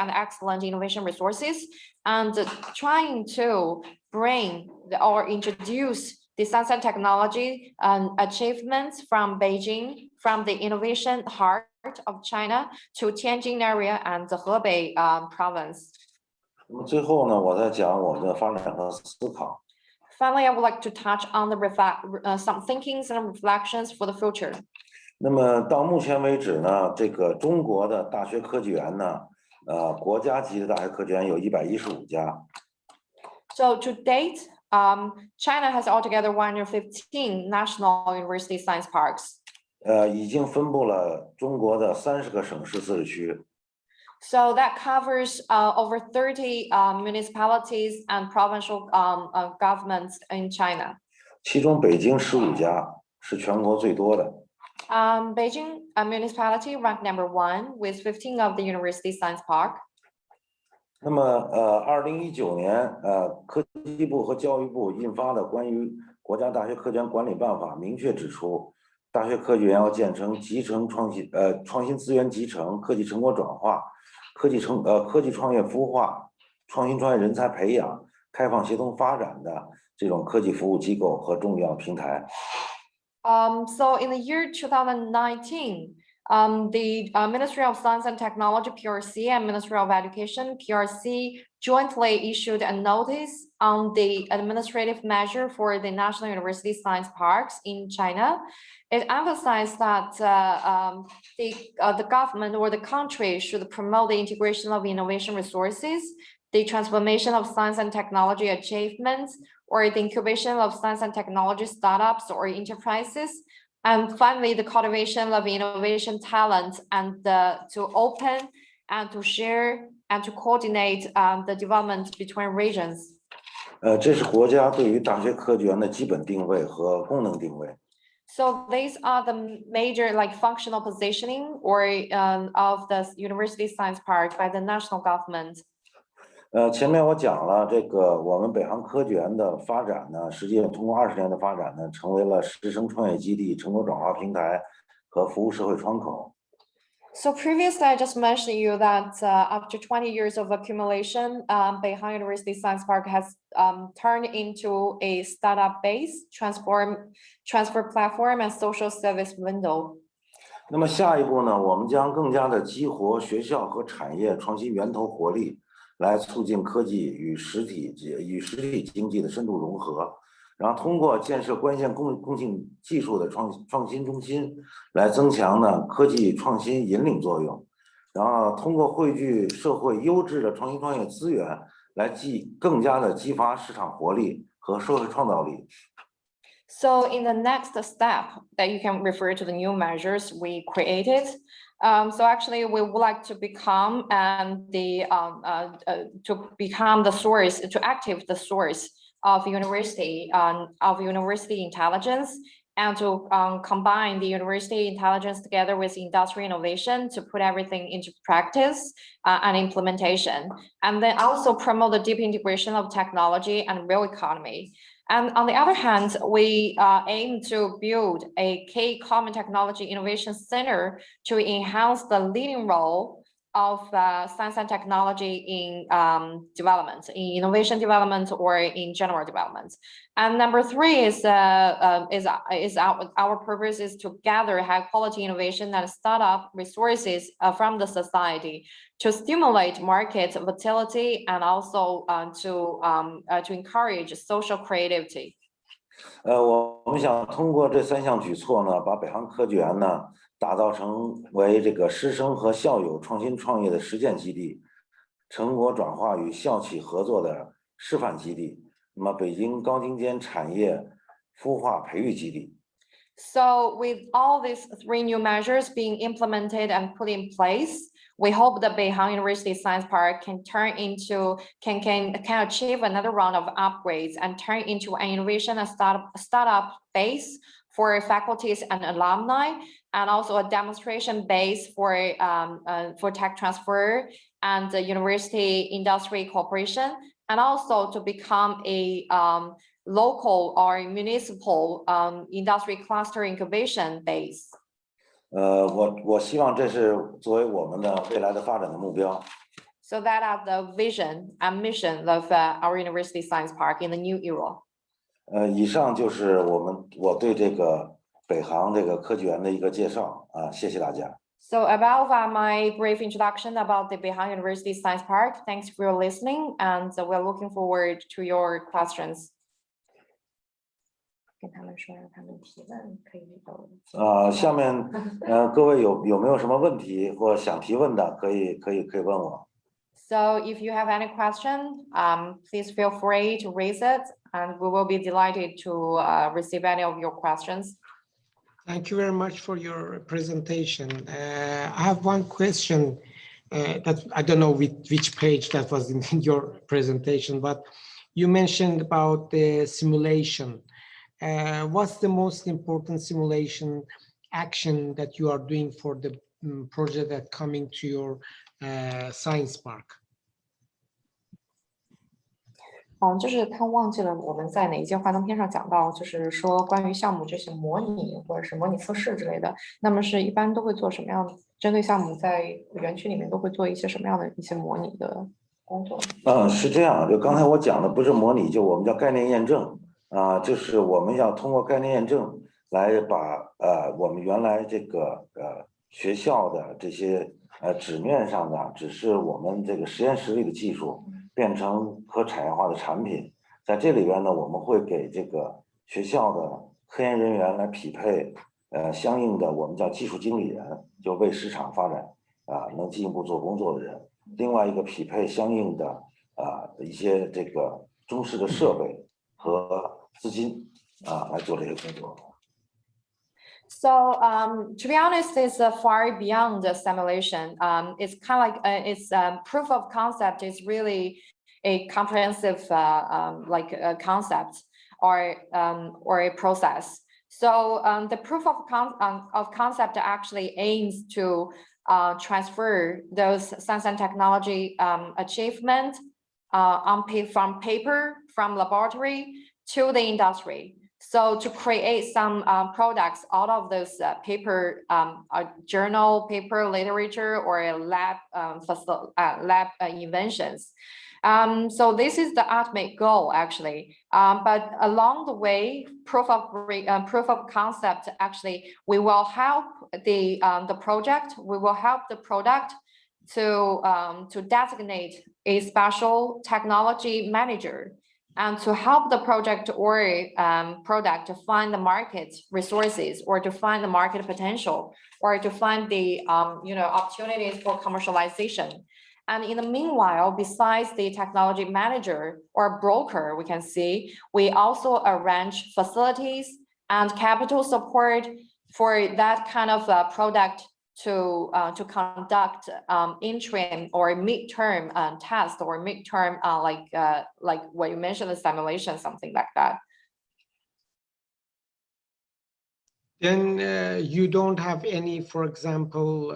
excellent innovation resources, and trying to bring or introduce the science and technology achievements from Beijing, from the innovation heart of China to Tianjin area and the Hebei province. 那么最后呢，我再讲我们的发展和思考。Finally, I would like to touch on some thinkings and reflections for the future. 那么到目前为止呢，这个中国的大学科技园呢，国家级的大学科技园有115家。So to date, China has altogether 115 national university science parks. 已经分布了中国的30个省市自治区。So that covers over 30 municipalities and provincial governments in China. 其中北京15家是全国最多的。Beijing municipality ranked #1 with 15 of the university science park. 那么2019年科技部和教育部印发的关于国家大学科技园管理办法明确指出，大学科技园要建成集成创新资源集成、科技成果转化、科技创业孵化、创新专业人才培养、开放协同发展的这种科技服务机构和重要平台。So in the year 2019, the Ministry of Science and Technology (PRC) and Ministry of Education (PRC) jointly issued a notice on the administrative measure for the National University Science Parks in China. It emphasized that the government or the country should promote the integration of innovation resources, the transformation of science and technology achievements, or the incubation of science and technology startups or enterprises, and finally, the cultivation of innovation talent, and to open and to share and to coordinate the development between regions. 这是国家对于大学科技园的基本定位和功能定位。So these are the major functional positioning or of the university science park by the national government. 前面我讲了这个我们北航科技园的发展呢，实际上通过20年的发展呢，成为了师生创业基地、成果转化平台和服务社会窗口。So previously, I just mentioned you that after 20 years of accumulation, Beihang University Science Park has turned into a startup base, transfer platform, and social service window. 那么下一步呢，我们将更加的激活学校和产业创新源头活力，来促进科技与实体经济的深度融合。然后通过建设关键共性技术的创新中心，来增强呢科技创新引领作用，然后通过汇聚社会优质的创新创业资源，来更加的激发市场活力和社会创造力。So in the next step that you can refer to the new measures we created. So actually, we would like to become the source, to activate the source of university intelligence, and to combine the university intelligence together with industry innovation to put everything into practice and implementation, and then also promote the deep integration of technology and real economy. And on the other hand, we aim to build a key common technology innovation center to enhance the leading role of science and technology in development, in innovation development, or in general development. And number three is our purpose is to gather high quality innovation and startup resources from the society to stimulate market vitality and also to encourage social creativity. 我们想通过这3项举措呢，把北航科技园呢打造成为这个师生和校友创新创业的实践基地，成果转化与校企合作的示范基地，那么北京高精尖产业孵化培育基地。So with all these 3 new measures being implemented and put in place, we hope that Beihang University Science Park can achieve another round of upgrades and turn into an innovation and startup base for faculties and alumni, and also a demonstration base for tech transfer and university industry cooperation, and also to become a local or municipal industry cluster incubation base. 我希望这是作为我们的未来的发展的目标。So that are the vision and mission of our University Science Park in the new era. 以上就是我对这个北航这个科技园的一个介绍啊，谢谢大家。So about my brief introduction about the Beihang University Science Park, thanks for listening, and we're looking forward to your questions. 跟他们说让他们提问可以都。下面各位有没有什么问题或想提问的，可以问我。So if you have any question, please feel free to raise it, and we will be delighted to receive any of your questions. Thank you very much for your presentation. I have one question that I don't know which page that was in your presentation, but you mentioned about the simulation. What's the most important simulation action that you are doing for the project that coming to your science park? 就是他忘记了我们在哪一届幻灯片上讲到，就是说关于项目这些模拟或者是模拟测试之类的，那么是一般都会做什么样的？针对项目在园区里面都会做一些什么样的一些模拟的工作？是这样，就刚才我讲的不是模拟，就我们叫概念验证啊，就是我们要通过概念验证来把我们原来这个学校的这些纸面上的只是我们这个实验室里的技术，变成可产业化的产品。在这里边呢，我们会给这个学校的科研人员来匹配相应的我们叫技术经理人，就为市场发展能进一步做工作的人。另外一个匹配相应的一些这个中式的设备和资金来做这些工作。So to be honest, it's far beyond the simulation. It's kind of like it's proof of concept is really a comprehensive like a concept or a process. So the proof of concept actually aims to transfer those science and technology achievement from paper, from laboratory to the industry. So to create some products out of those paper, journal, paper literature, or lab inventions. So this is the ultimate goal, actually. But along the way, proof of concept, actually, we will help the project. We will help the product to designate a special technology manager, and to help the project or product to find the market resources, or to find the market potential, or to find the opportunities for commercialization. And in the meanwhile, besides the technology manager or broker, we can see, we also arrange facilities and capital support for that kind of product to conduct interim or midterm test, or midterm like what you mentioned, the simulation, something like that. Then you don't have any, for example,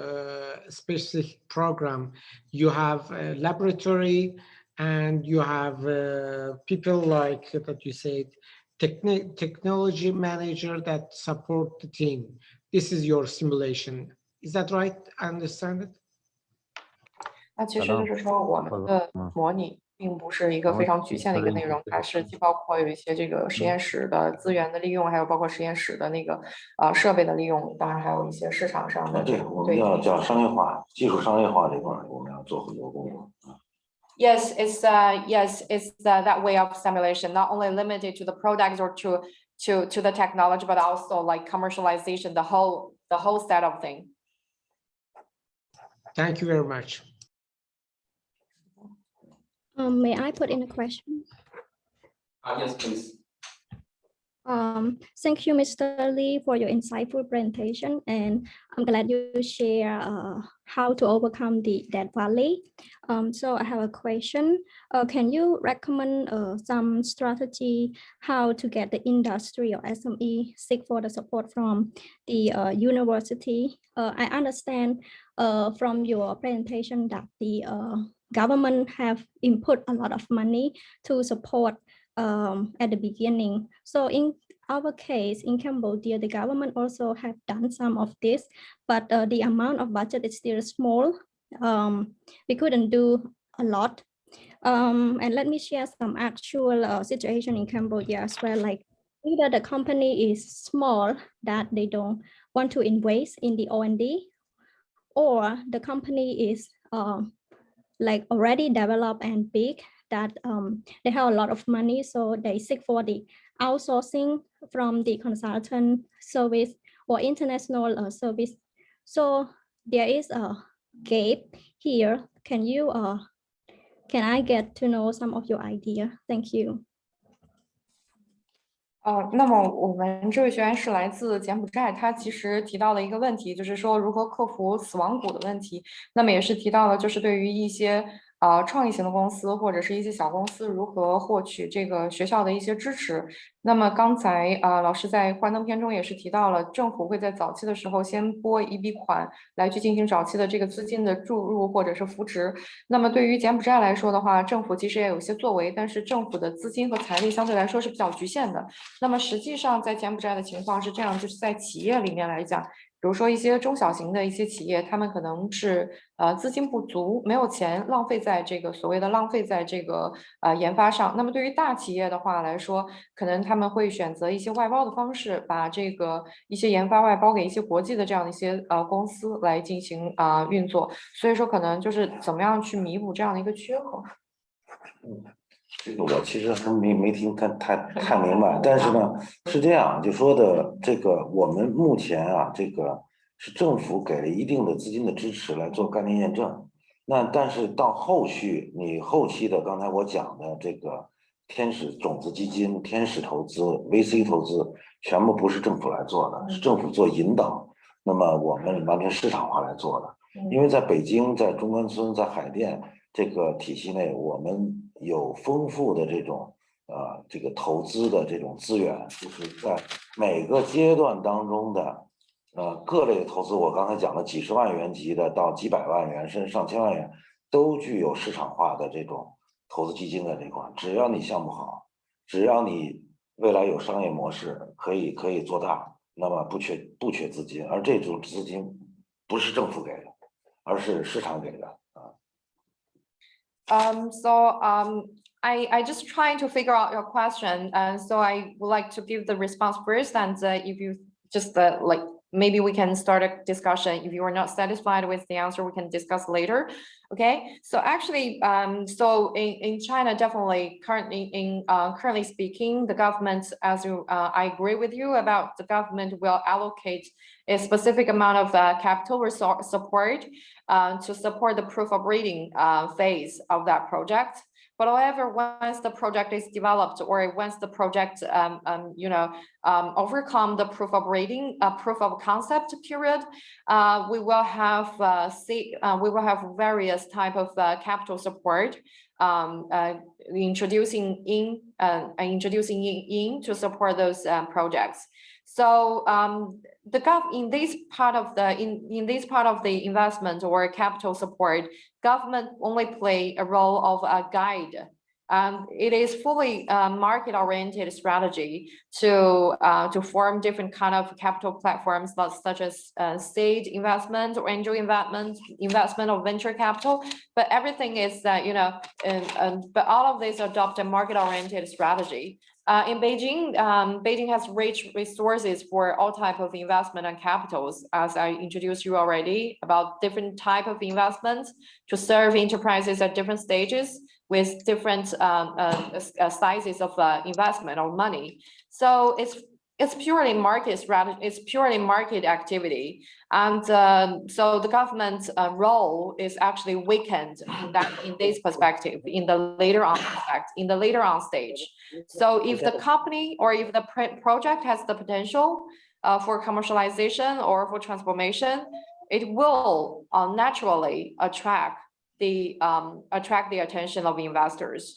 specific program. You have a laboratory, and you have people like that you said, technology manager that support the team. This is your simulation. Is that right? I understand it. 那其实就是说，我们的模拟并不是一个非常局限的一个内容，还是既包括有一些这个实验室的资源的利用，还有包括实验室的那个设备的利用，当然还有一些市场上的。对，我们要叫商业化、技术商业化这块，我们要做很多工作。Yes, it's that way of simulation, not only limited to the product or to the technology, but also like commercialization, the whole set of things. Thank you very much. May I put in a question? Yes, please. Thank you, Mr. Lee, for your insightful presentation, and I'm glad you share how to overcome the debt valley. So I have a question. Can you recommend some strategy how to get the industry or SME seek for the support from the university? I understand from your presentation that the government have input a lot of money to support at the beginning. So in our case in Cambodia, the government also have done some of this, but the amount of budget is still small. We couldn't do a lot. And let me share some actual situation in Cambodia as well. Like either the company is small that they don't want to invest in the R&D, or the company is like already developed and big, that they have a lot of money, so they seek for the outsourcing from the consultant service or international service. So there is a gap here. Can I get to know some of your idea? Thank you. 那么我们这位学员是来自柬埔寨，他其实提到了一个问题，就是说如何克服死亡谷的问题。那么也是提到了，就是对于一些创意型的公司或者是一些小公司如何获取这个学校的一些支持。那么刚才老师在幻灯片中也是提到了，政府会在早期的时候先拨一笔款来去进行早期的这个资金的注入或者是扶持。那么对于柬埔寨来说的话，政府其实也有一些作为，但是政府的资金和财力相对来说是比较局限的。那么实际上在柬埔寨的情况是这样，就是在企业里面来讲，比如说一些中小型的一些企业，他们可能是资金不足，没有钱，浪费在这个所谓的浪费在这个研发上。那么对于大企业的话来说，可能他们会选择一些外包的方式，把这个一些研发外包给一些国际的这样的一些公司来进行运作。所以说可能就是怎么样去弥补这样的一个缺口。这个我其实还没听太明白，但是呢是这样，就说的这个我们目前啊，这个是政府给了一定的资金的支持来做概念验证，那但是到后续你后期的刚才我讲的这个天使种子基金、天使投资、VC 投资，全部不是政府来做的，是政府做引导，那么我们完全市场化来做的，因为在北京、在中关村、在海淀这个体系内，我们有丰富的这种这个投资的这种资源，就是在每个阶段当中的各类投资，我刚才讲的几十万元级的到几百万元甚至上千万元，都具有市场化的这种投资基金的这块，只要你项目好，只要你未来有商业模式可以做大，那么不缺资金，而这种资金不是政府给的，而是市场给的。I just trying to figure out your question, and so I would like to give the response first, and if you just like maybe we can start a discussion. If you are not satisfied with the answer, we can discuss later. Okay, so actually, so in China, definitely currently speaking, the government, as you, I agree with you about the government will allocate a specific amount of capital resource support to support the proof of reading phase of that project. But however, once the project is developed or once the project, overcome the proof of reading, proof of concept period, we will have various type of capital support, introducing in to support those projects. So in this part of the investment or capital support, government only play a role of a guide It is fully market-oriented strategy to form different kind of capital platforms, such as seed investment or angel investment or venture capital. But everything is but all of these adopt a market-oriented strategy. In Beijing, Beijing has rich resources for all type of investment and capitals, as I introduced you already, about different type of investments to serve enterprises at different stages with different sizes of investment or money. So it's purely market strategy. It's purely market activity, and so the government's role is actually weakened in this perspective in the later on stage. So if the company or if the project has the potential for commercialization or for transformation, it will naturally attract the attention of investors.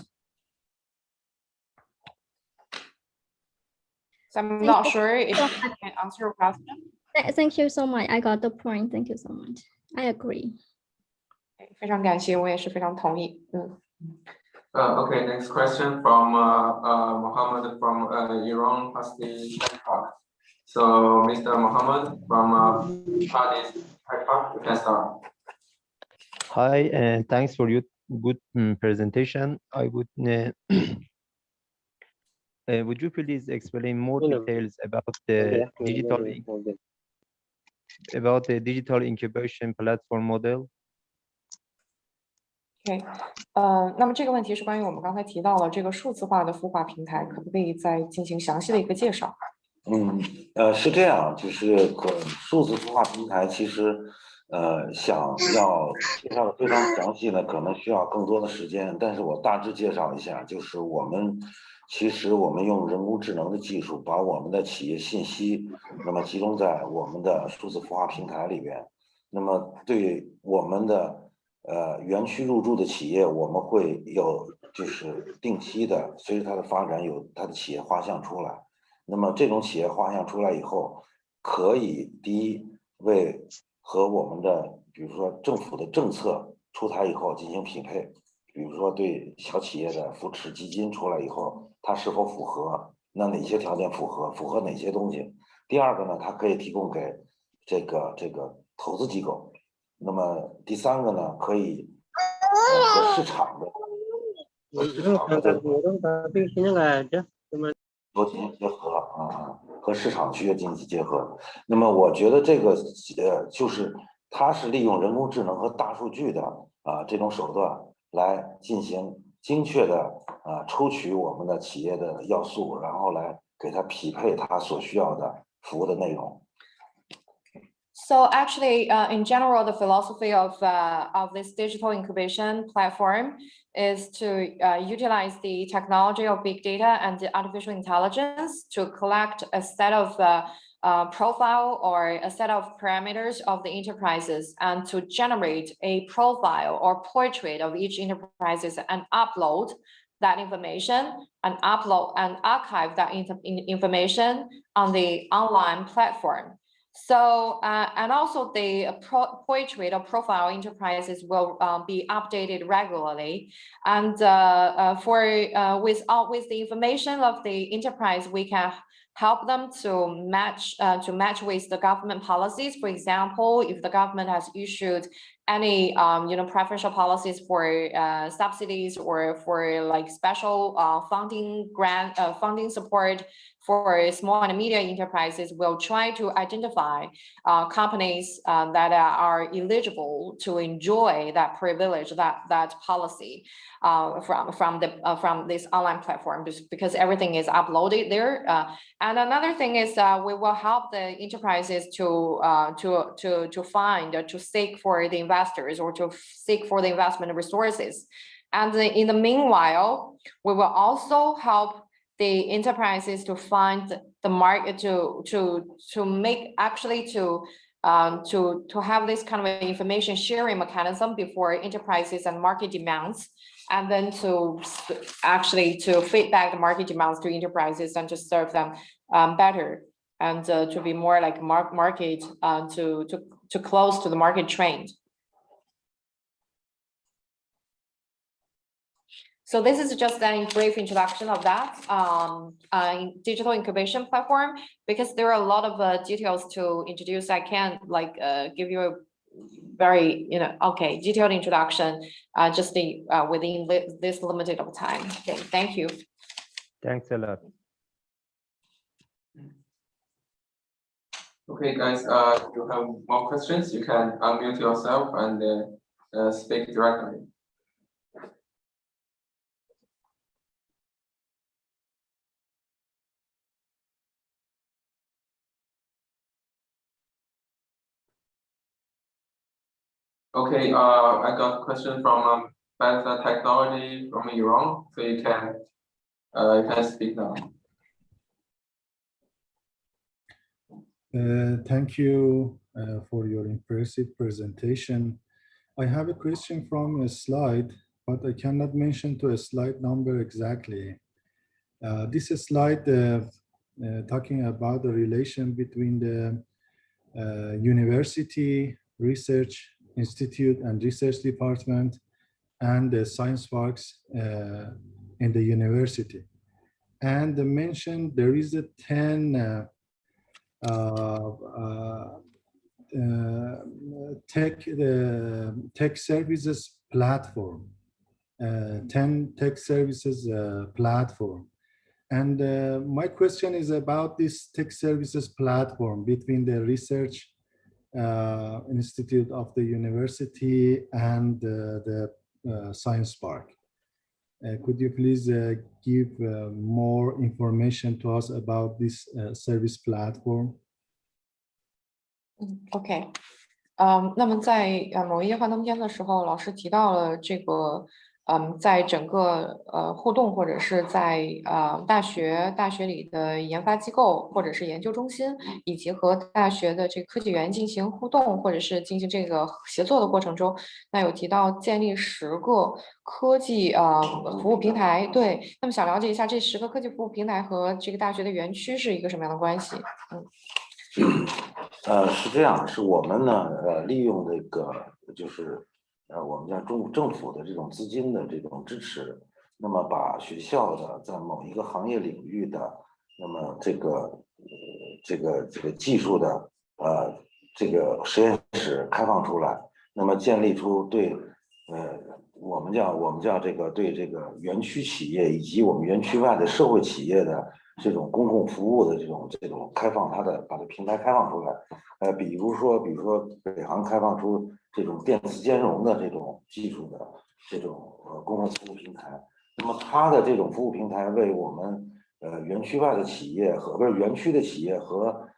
So I'm not sure if I can answer your question. Thank you so much. I got the point. Thank you so much. I agree. 非常感谢，我也是非常同意。Okay, next question from Mohammed from Iran University Science Park. So, Mr. Mohammed from Science Park, you can start. Hi, and thanks for your good presentation. I would you please explain more details about the digital incubation platform model? OK， 那么这个问题是关于我们刚才提到了这个数字化的孵化平台，可不可以再进行详细的一个介绍？是这样，就是数字孵化平台其实想要介绍的非常详细呢，可能需要更多的时间，但是我大致介绍一下，就是其实我们用人工智能的技术，把我们的企业信息那么集中在我们的数字孵化平台里边，那么对我们的园区入驻的企业，我们会有就是定期的随着它的发展有它的企业画像出来，那么这种企业画像出来以后，可以第一为和我们的比如说政府的政策出台以后进行匹配，比如说对小企业的扶持基金出来以后，它是否符合，那哪些条件符合哪些东西。第二个呢，它可以提供给这个投资机构。那么第三个呢，可以和市场的多进行结合和市场需要进行结合。那么我觉得这个就是它是利用人工智能和大数据的这种手段来进行精确的抽取我们的企业的要素，然后来给它匹配它所需要的服务的内容。So actually, in general, the philosophy of this digital incubation platform is to utilize the technology of big data and the artificial intelligence to collect a set of profile or a set of parameters of the enterprises and to generate a profile or portrait of each enterprises and upload that information and archive that information on the online platform. So, and also the portrait or profile enterprises will be updated regularly. And with the information of the enterprise, we can help them to match with the government policies. For example, if the government has issued any preferential policies for subsidies or for like special funding support for small and medium enterprises, we'll try to identify companies that are eligible to enjoy that privilege, that policy from this online platform, just because everything is uploaded there. And another thing is we will help the enterprises to seek for the investors or to seek for the investment resources. And in the meanwhile, we will also help the enterprises to find the market to make actually to have this kind of information sharing mechanism before enterprises and market demands, and then to actually to feedback the market demands to enterprises and to serve them better and to be more like market to close to the market trend. So this is just a brief introduction of that digital incubation platform, because there are a lot of details to introduce. I can't like give you a very detailed introduction just within this limited of time. Okay, thank you. Thanks a lot. Okay, guys, if you have more questions, you can unmute yourself and speak directly. Okay, I got a question from Beihang Technology from Iran, so you can speak now. Thank you for your impressive presentation. I have a question from a slide, but I cannot mention to a slide number exactly. This slide talking about the relation between the university, research institute and research department and the science parks in the university. And mentioned there is a 10 tech services platform, 10 tech services platform. And my question is about this tech services platform between the research institute of the university and the science park. Could you please give more information to us about this service platform? OK，那么在某一页幻灯片的时候，老师提到了这个，在整个互动或者是在大学里的研发机构或者是研究中心，以及和大学的这个科技园进行互动或者是进行这个协作的过程中，那有提到建立10个科技服务平台。对，那么想了解一下这10个科技服务平台和这个大学的园区是一个什么样的关系？是这样，是我们呢利用这个就是我们叫政府的这种资金的这种支持，那么把学校的在某一个行业领域的那么这个技术的这个实验室开放出来，那么建立出对我们叫这个对这个园区企业以及我们园区外的社会企业的这种公共服务的这种开放，把这平台开放出来。比如说北航开放出这种电磁兼容的这种技术的这种公共服务平台，那么它的这种服务平台为我们园区外的企业和园区的企业和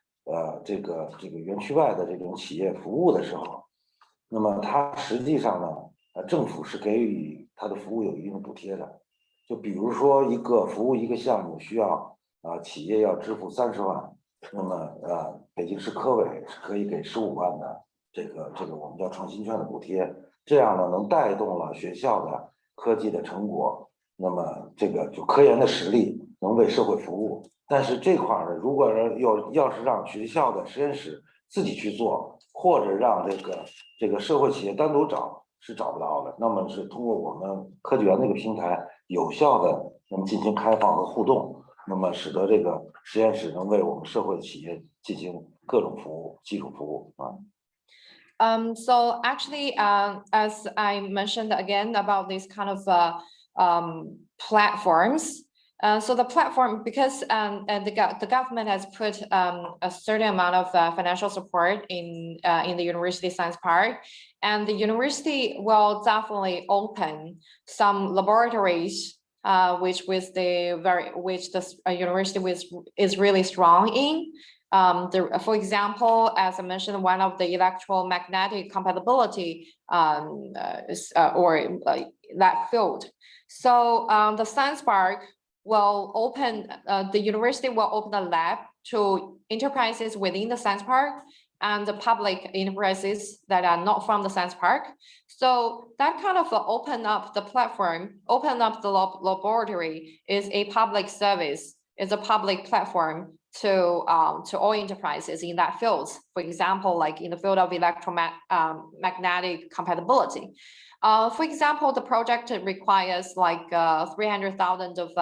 这个园区外的这种企业服务的时候，那么它实际上呢，政府是给予它的服务有一定的补贴的。就比如说一个服务一个项目需要企业要支付30万，那么北京市科委是可以给15万的这个我们叫创新券的补贴，这样呢能带动了学校的科技的成果，那么这个就科研的实力能为社会服务。但是这块呢，如果要是让学校的实验室自己去做，或者让这个社会企业单独找，是找不到的。那么是通过我们科技园这个平台，有效的那么进行开放和互动，那么使得这个实验室能为我们社会企业进行各种服务、基础服务啊。So actually, as I mentioned again about these kind of platforms. So the platform, because the government has put a certain amount of financial support in the University Science Park, and the university will definitely open some laboratories, which the university is really strong in. For example, as I mentioned, one of the electromagnetic compatibility or that field. So the science park will open, the university will open a lab to enterprises within the science park and the public enterprises that are not from the science park. So that kind of open up the platform, open up the laboratory is a public service is a public platform to all enterprises in that field. For example, like in the field of electromagnetic compatibility. For example, the project requires like 300,000 of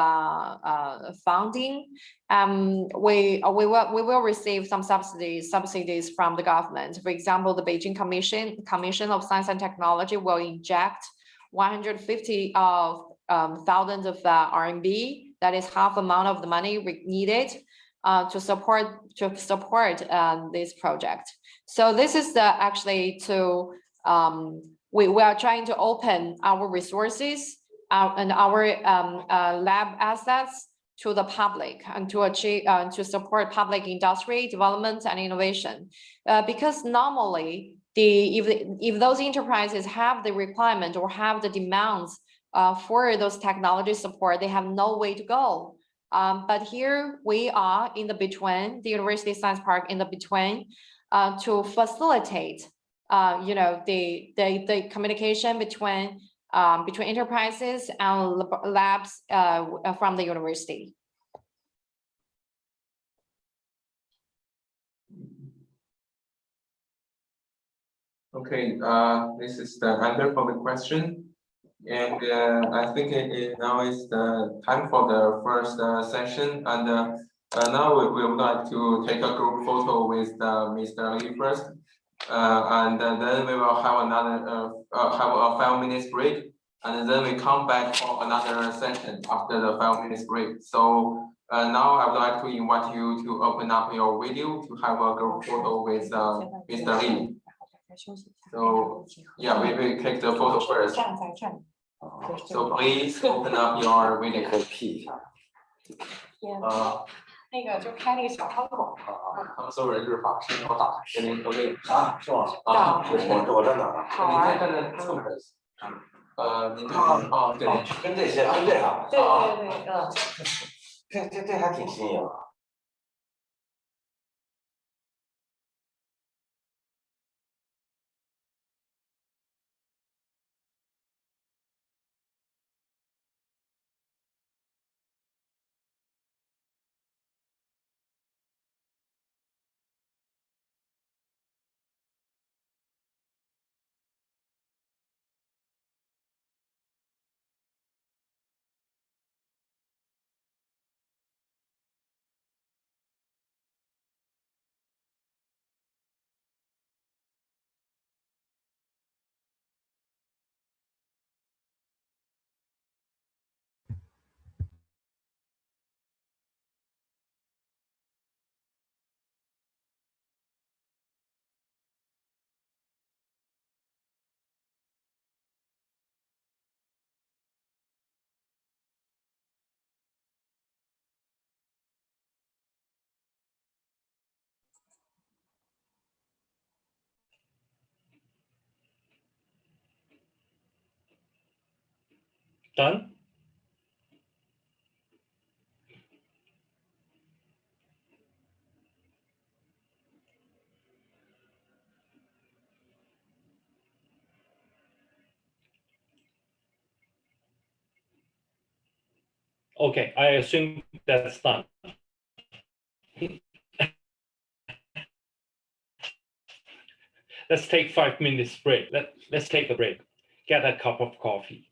funding. We will receive some subsidies from the government. For example, the Beijing Commission of Science and Technology will inject 150,000 of RMB. That is half amount of the money needed to support this project. So this is actually to we are trying to open our resources and our lab assets to the public and to achieve to support public industry development and innovation. Because normally if those enterprises have the requirement or have the demands for those technology support, they have no way to go. But here we are in the between, the University Science Park in the between, to facilitate the communication between enterprises and labs from the university. Okay, this is the answer for the question. And I think now is the time for the first session. And now we would like to take a group photo with Mr. Li first. And then we will have another have a 5 minutes break, and then we come back for another session after the 5 minutes break. So now I would like to invite you to open up your video to have a group photo with Mr. Li. So yeah, we will take the photo first. So please open up your video. 那个就开那个小窗口，他们所有人就是把视频都打开，给您都给啊，是吗？啊，我站哪儿了？好玩。您站在侧面。您对对，跟这些跟这个。对，这还挺新颖啊。Done? Okay, I assume that's done. Let's take 5 minutes break. Let's take a break. Get a cup of coffee.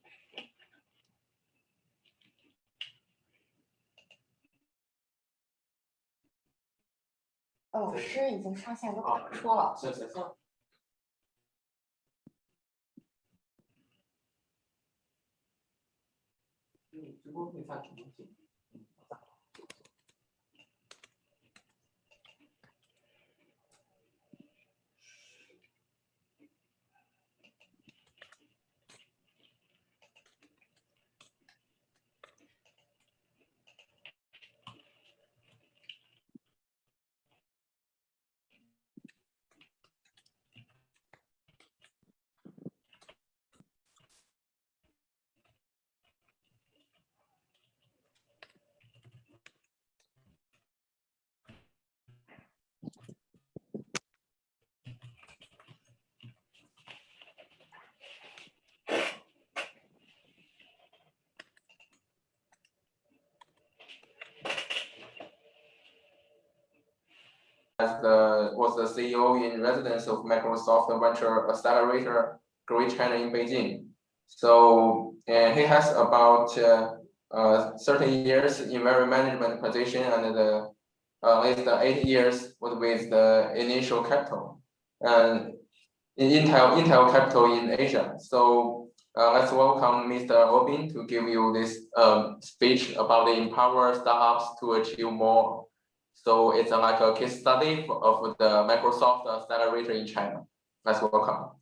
老师已经上线都说了。行。直播会在直播间。was the CEO in residence of Microsoft Venture Accelerator Great China in Beijing. So he has about 30 years in very management position, and at least 8 years with the initial capital and in Intel capital in Asia. So let's welcome Mr. Obin to give you this speech about the empower startups to achieve more. So it's like a case study of the Microsoft Accelerator in China. Let's welcome.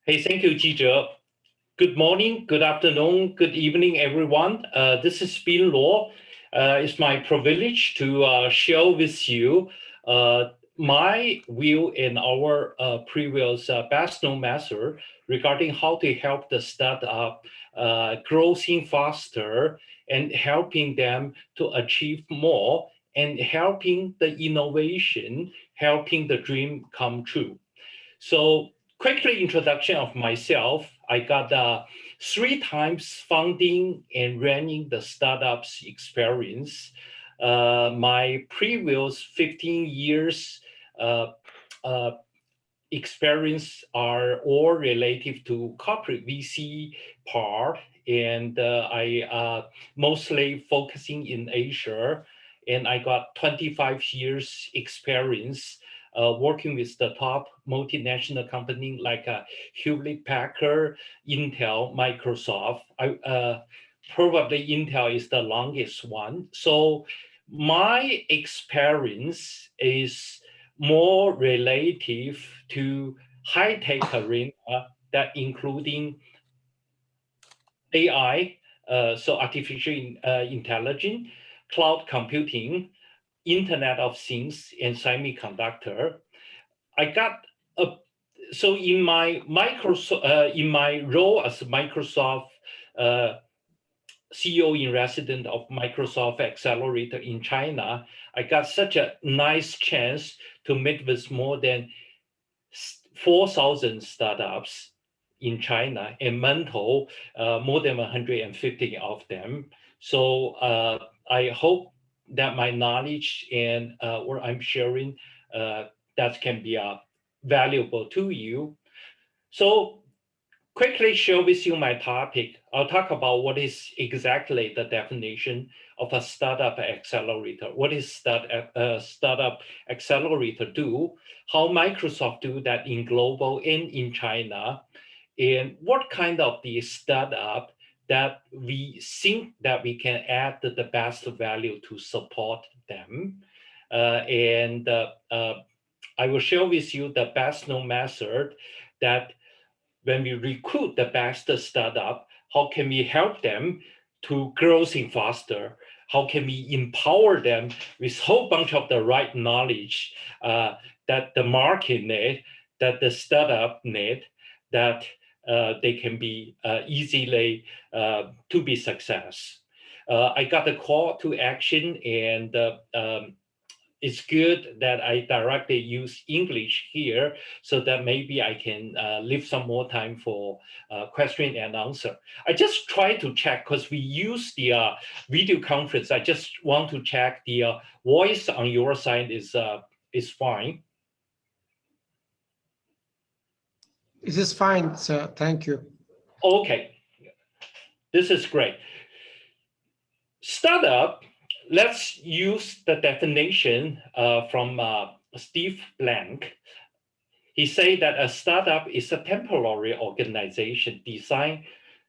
Hey, thank you, Jizhe. Good morning, good afternoon, good evening, everyone. This is Bin Luo. It's my privilege to share with you my view in our previous best known method regarding how to help the startup growing faster and helping them to achieve more and helping the innovation, helping the dream come true. So quickly introduction of myself. I got 3 times founding and running the startups experience. My previous 15 years experience are all related to corporate VC part, and I mostly focusing in Asia, and I got 25 years experience working with the top multinational company like Hewlett Packard, Intel, Microsoft. Probably Intel is the longest one. So my experience is more relative to high-tech arena that including AI, so artificial intelligence, cloud computing, Internet of Things, and semiconductor. I got so in my in my role as Microsoft CEO in residence of Microsoft Accelerator in China, I got such a nice chance to meet with more than 4,000 startups in China and mentor more than 150 of them. So I hope that my knowledge and what I'm sharing that can be valuable to you. So quickly share with you my topic. I'll talk about what is exactly the definition of a startup accelerator. What is startup accelerator do? How Microsoft do that in global and in China? And what kind of the startup that we think that we can add the best value to support them? I will share with you the best known method that when we recruit the best startup, how can we help them to growing faster? How can we empower them with a whole bunch of the right knowledge that the market need, that the startup need, that they can be easily to be success. I got a call to action, and it's good that I directly use English here so that maybe I can leave some more time for question and answer. I just try to check because we use the video conference. I just want to check the voice on your side is fine. This is fine, sir. Thank you. Okay, this is great. Startup. Let's use the definition from Steve Blank. He said that a startup is a temporary organization designed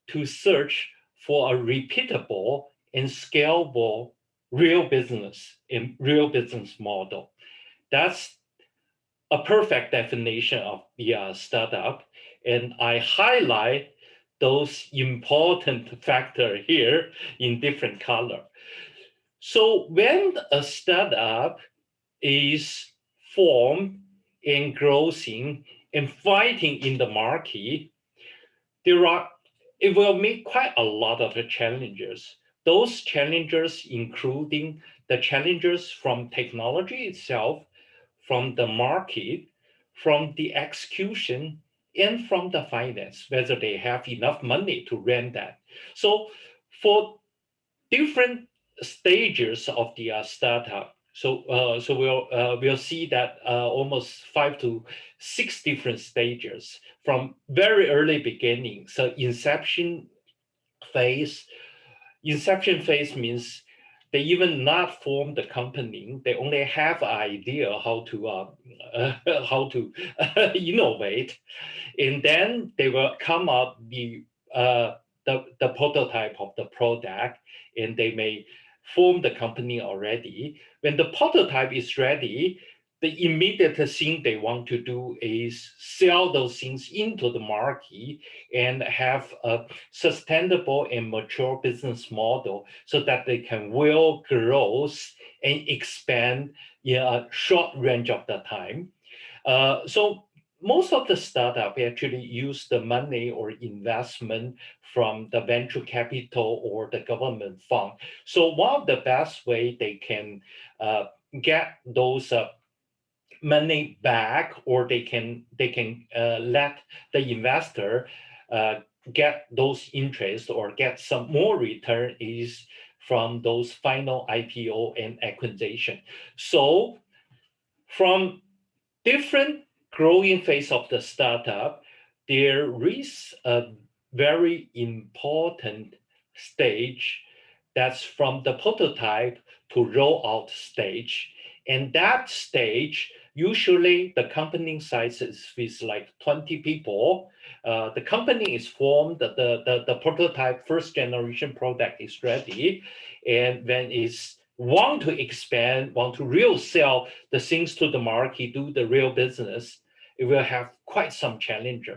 to search for a repeatable and scalable real business model. That's a perfect definition of the startup. And I highlight those important factors here in different color. So when a startup is formed and growing and fighting in the market, it will meet quite a lot of challenges. Those challenges including the challenges from technology itself, from the market, from the execution, and from the finance, whether they have enough money to run that. So for different stages of the startup, So we'll see that almost 5 to 6 different stages from very early beginning. So inception phase. Inception phase means they even not form the company. They only have an idea how to innovate, and then they will come up the prototype of the product, and they may form the company already. When the prototype is ready, the immediate thing they want to do is sell those things into the market and have a sustainable and mature business model so that they can will growth and expand in a short range of the time. So most of the startup actually use the money or investment from the venture capital or the government fund. So one of the best way they can get those money back, or they can let the investor get those interest or get some more return is from those final IPO and acquisition. So from different growing phase of the startup, there is a very important stage that's from the prototype to roll out stage. And that stage, usually the company size is with like 20 people. The company is formed, the prototype first generation product is ready. And when it's want to expand, want to real sell the things to the market, do the real business, it will have quite some challenge.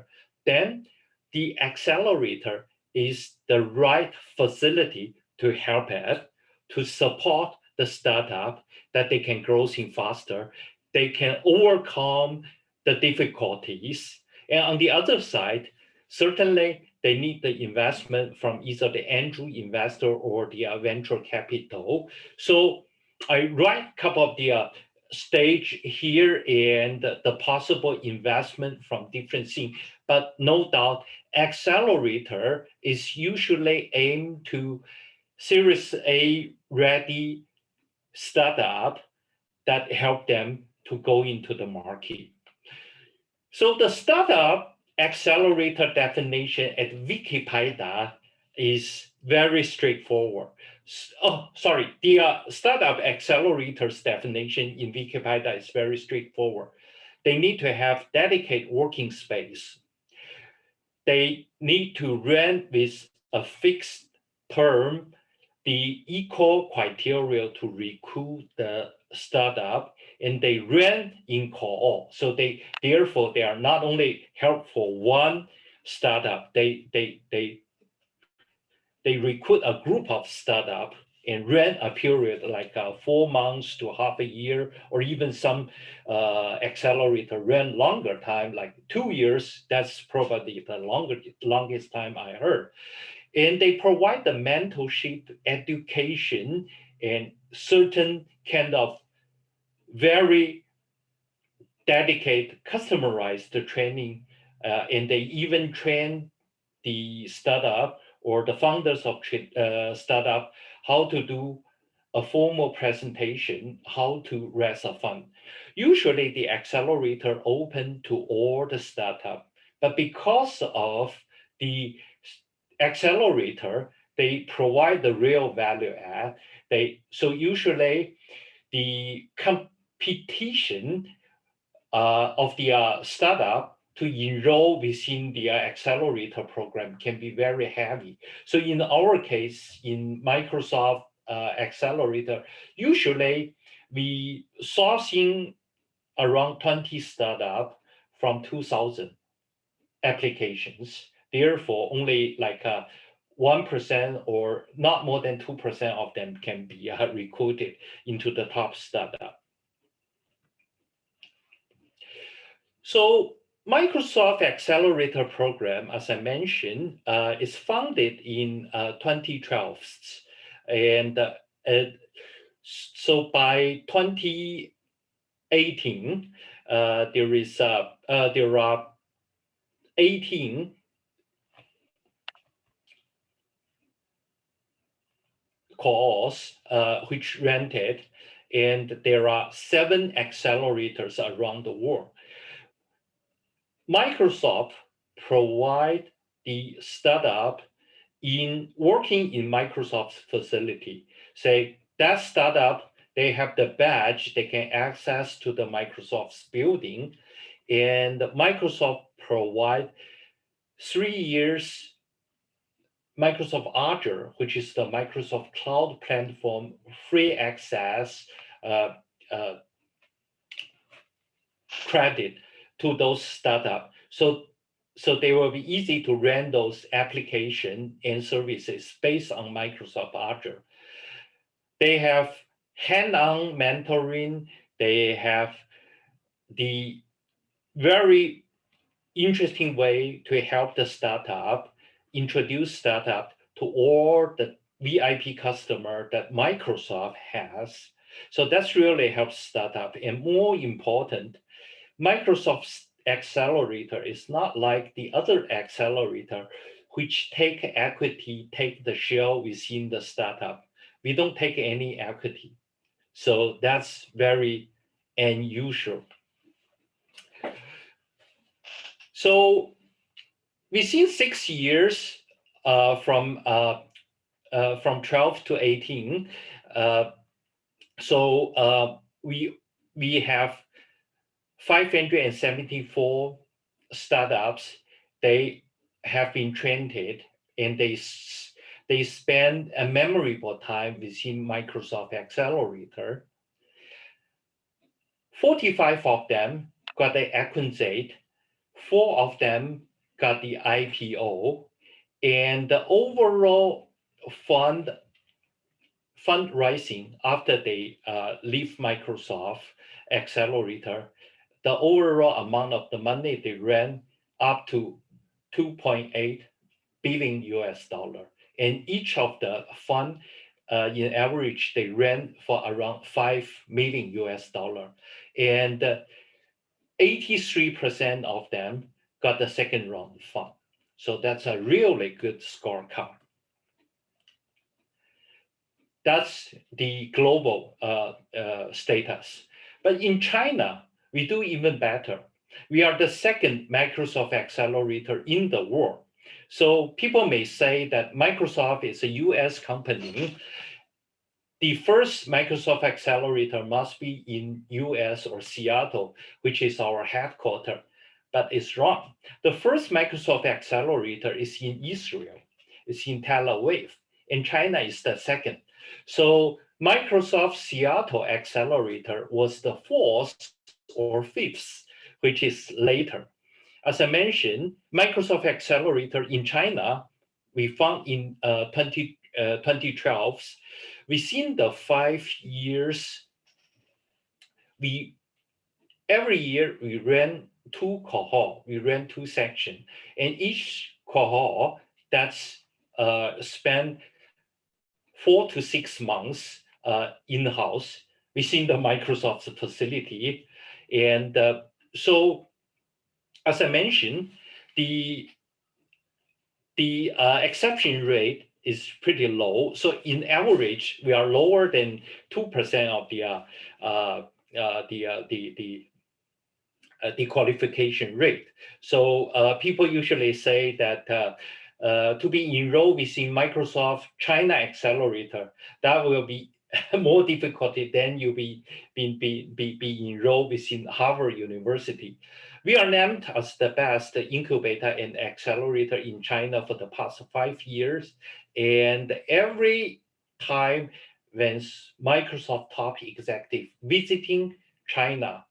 Then the accelerator is the right facility to help it, to support the startup that they can grow in faster, they can overcome the difficulties. And on the other side, certainly they need the investment from either the angel investor or the venture capital. So I write a couple of the stage here and the possible investment from different things, but no doubt accelerator is usually aimed to Series A ready startup that help them to go into the market. So the startup accelerator definition at Wikipedia is very straightforward. The startup accelerators definition in Wikipedia is very straightforward. They need to have dedicated working space. They need to run with a fixed term, the equal criteria to recruit the startup, and they run in co-op. So therefore they are not only help for one startup, they recruit a group of startup and run a period like 4 months to half a year, or even some accelerator run longer time, like 2 years. That's probably the longest time I heard. And they provide the mentorship, education, and certain kind of very dedicated, customized training. And they even train the startup or the founders of startup how to do a formal presentation, how to raise a fund. Usually the accelerator open to all the startup, but because of the accelerator, they provide the real value add. So usually the competition of the startup to enroll within the accelerator program can be very heavy. So in our case, in Microsoft accelerator, usually we sourcing around 20 startup from 2,000 applications. Therefore, only like 1% or not more than 2% of them can be recruited into the top startup. So Microsoft Accelerator Program, as I mentioned, is founded in 2012. And so by 2018, there are 18 calls which rented, and there are 7 accelerators around the world. Microsoft provide the startup in working in Microsoft's facility. Say that startup, they have the badge, they can access to the Microsoft's building, and Microsoft provide 3 years Microsoft Azure, which is the Microsoft Cloud Platform, free access credit to those startups. So they will be easy to run those applications and services based on Microsoft Azure. They have hand-on mentoring. They have the very interesting way to help the startup, introduce startup to all the VIP customer that Microsoft has. So that's really helps startup. And more important, Microsoft's accelerator is not like the other accelerator, which take equity, take the share within the startup. We don't take any equity. So that's very unusual. So within 6 years, from 12 to 18, we have 574 startups. They have been trained and they spend a memorable time within Microsoft Accelerator. 45 of them got the acquisition, 4 of them got the IPO, and the overall fundraising after they leave Microsoft Accelerator, the overall amount of the money they ran up to 2.8 billion US dollar. And each of the fund, in average, they ran for around 5 million US dollar. And 83% of them got the second round fund. So that's a really good scorecard. That's the global status. But in China, we do even better. We are the second Microsoft Accelerator in the world. So people may say that Microsoft is a US company. The first Microsoft Accelerator must be in US or Seattle, which is our headquarters, but it's wrong. The first Microsoft Accelerator is in Israel, it's in Tel Aviv, and China is the second. So Microsoft Seattle Accelerator was the 4th or 5th, which is later. As I mentioned, Microsoft Accelerator in China, we found in 2012. Within the 5 years, every year we ran 2 cohorts, we ran 2 sections, and each cohort that's spent 4 to 6 months in-house within the Microsoft facility. And so, as I mentioned, the exception rate is pretty low. So in average, we are lower than 2% of the qualification rate. So people usually say that to be enrolled within Microsoft China Accelerator, that will be more difficulty than you be enrolled within Harvard University. We are named as the best incubator and accelerator in China for the past 5 years. And every time when Microsoft top executive visiting China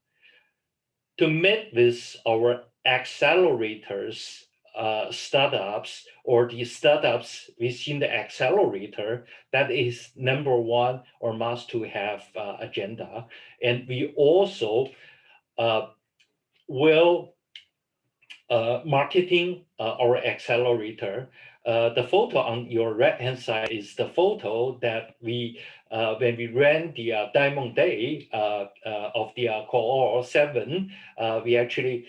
to meet with our accelerators, startups, or the startups within the accelerator, that is #1 or must to have agenda. And we also will marketing our accelerator. The photo on your right-hand side is the photo that we, when we ran the Diamond Day of the cohort 7, we actually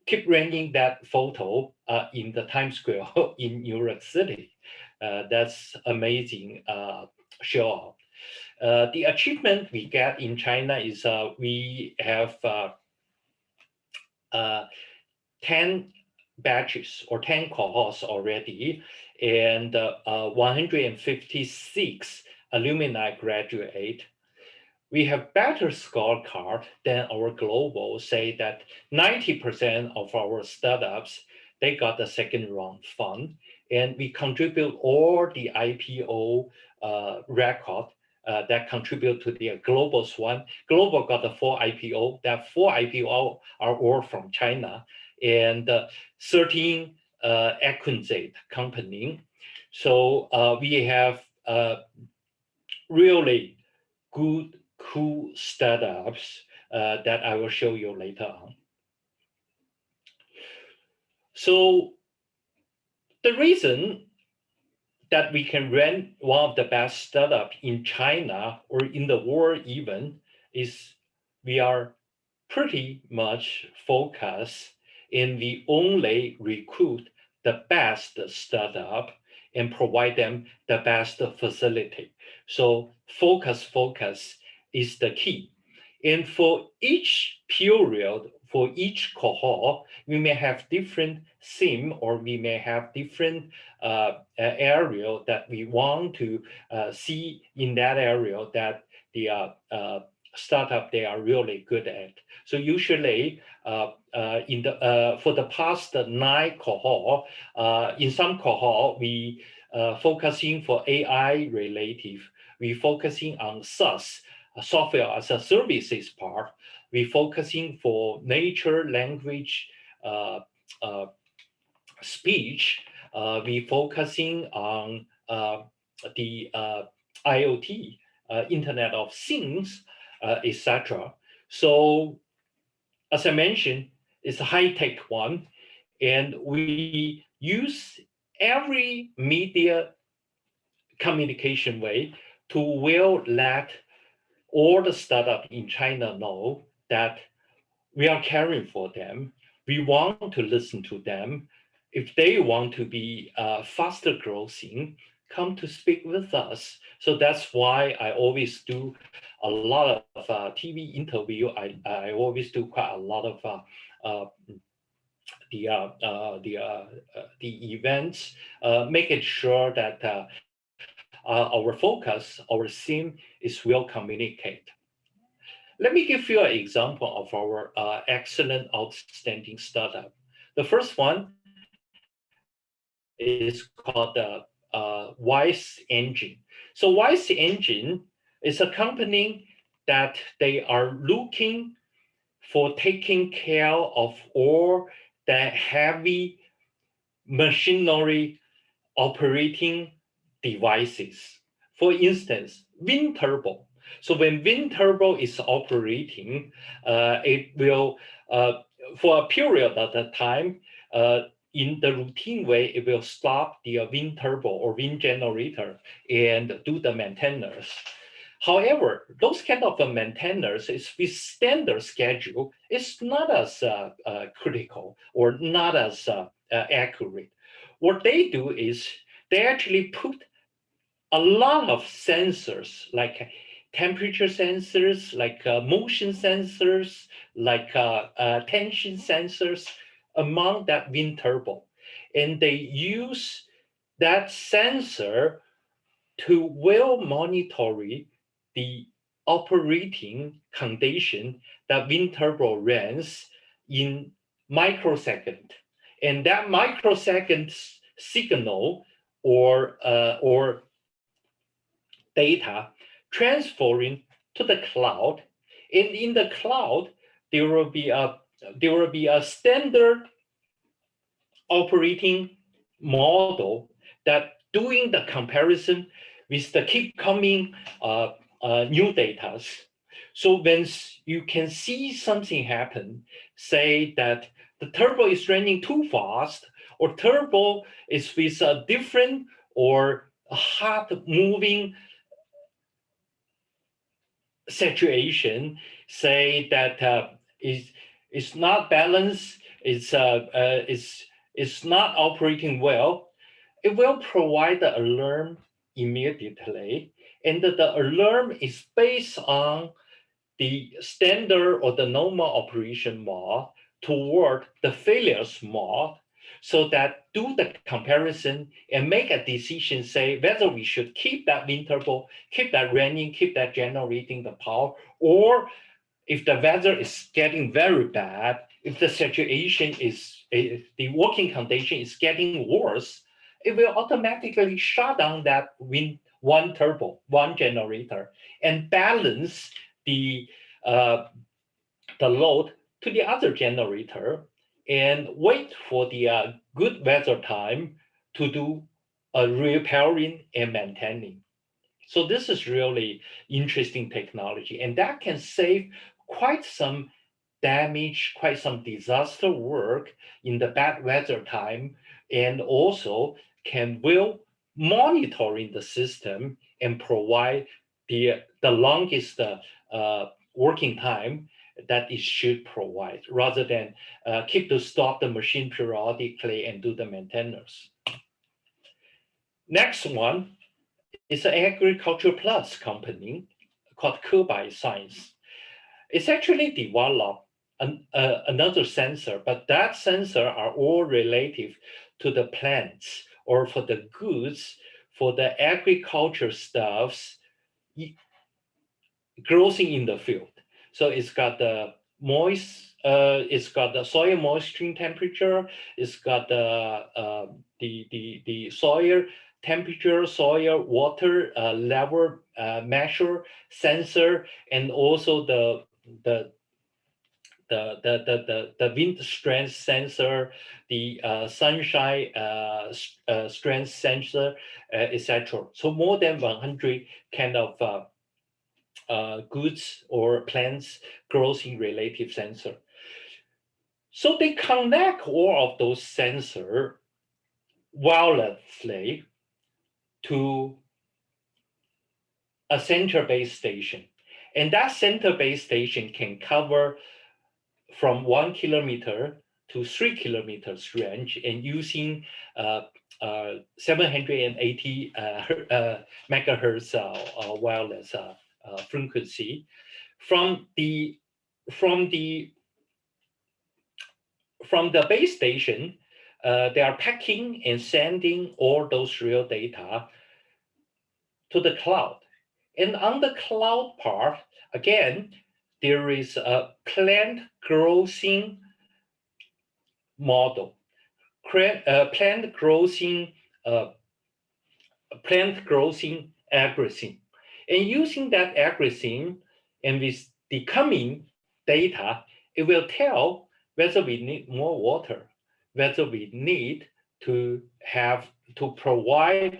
keep running that photo in the Times Square in New York City. That's amazing show. The achievement we get in China is we have 10 batches or 10 cohorts already, and 156 alumni graduate. We have better scorecard than our global, say that 90% of our startups, they got the second round fund, and we contribute all the IPO record that contribute to the global's one. Global got the 4 IPO, that 4 IPO are all from China, and 13 acquisition company. So we have really good, cool startups that I will show you later on. So the reason that we can rank one of the best startups in China or in the world even is we are pretty much focused and we only recruit the best startup and provide them the best facility. So focus is the key. And for each period, for each cohort, we may have different theme or we may have different area that we want to see in that area that the startup they are really good at. So usually for the past 9 cohort, in some cohort we focusing for AI related, we focusing on SaaS, software as a services part. We focusing for nature, language, speech. We focusing on the IoT, Internet of Things, etc. So, as I mentioned, it's a high-tech one, and we use every media communication way to well let all the startups in China know that we are caring for them. We want to listen to them. If they want to be faster growing, come to speak with us. So that's why I always do a lot of TV interview. I always do quite a lot of the events, making sure that our focus, our theme is well communicated. Let me give you an example of our excellent, outstanding startup. The first one is called the Wise Engine. So Wise Engine is a company that they are looking for taking care of all the heavy machinery operating devices. For instance, wind turbo. So when wind turbo is operating, it will, for a period of the time, in the routine way, it will stop the wind turbo or wind generator and do the maintenance. However, those kind of maintenance is with standard schedule. It's not as critical or not as accurate. What they do is they actually put a lot of sensors like temperature sensors, like motion sensors, like tension sensors among that wind turbo. And they use that sensor to well monitor the operating condition that wind turbo runs in microsecond. And that microsecond signal or data transferring to the cloud, and in the cloud there will be a standard operating model that doing the comparison with the keep coming new data. So when you can see something happen, say that the turbo is running too fast, or turbo is with a different or hard moving situation, say that it's not balanced, it's not operating well, it will provide the alarm immediately, and the alarm is based on the standard or the normal operation mode toward the failures mode, so that do the comparison and make a decision, say whether we should keep that wind turbine, keep that running, keep that generating the power, or if the weather is getting very bad, if the situation is, the working condition is getting worse, it will automatically shut down that one turbo, one generator, and balance the load to the other generator and wait for the good weather time to do repairing and maintaining. So this is really interesting technology, and that can save quite some damage, quite some disaster work in the bad weather time, and also will monitoring the system and provide the longest working time that it should provide, rather than keep to stop the machine periodically and do the maintenance. Next one is an Agriculture Plus company called Beihang Science. It's actually developed another sensor, but that sensor are all relative to the plants or for the goods, for the agriculture stuffs growing in the field. So it's got the it's got the soil moisture temperature, it's got the soil temperature, soil water level measure sensor, and also the wind strength sensor, the sunshine strength sensor, etc. So more than 100 kind of goods or plants growing relative sensor. So they connect all of those sensors wirelessly to a center-based station. And that center-based station can cover from 1 kilometer to 3 kilometers range, and using 780 megahertz wireless frequency. From the base station, they are packing and sending all those real data to the cloud. And on the cloud part, again, there is a plant growing model, plant growing algorithm. And using that algorithm and with the coming data, it will tell whether we need more water, whether we need to provide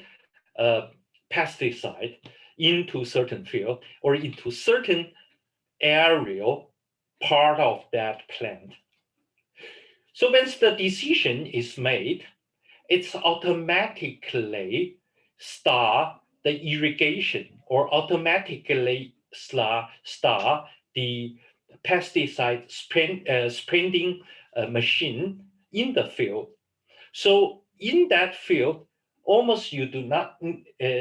pesticide into certain field or into certain area part of that plant. So once the decision is made, it's automatically start the irrigation or automatically start the pesticide spraying machine in the field. So in that field, almost you do not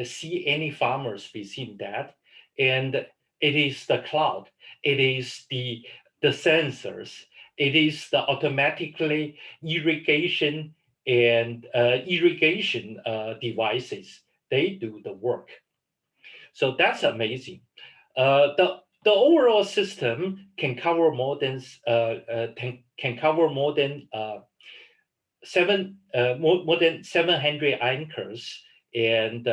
see any farmers within that. And it is the cloud, it is the sensors, it is the automatically irrigation and irrigation devices. They do the work. So that's amazing. The overall system can cover more than 700 anchors and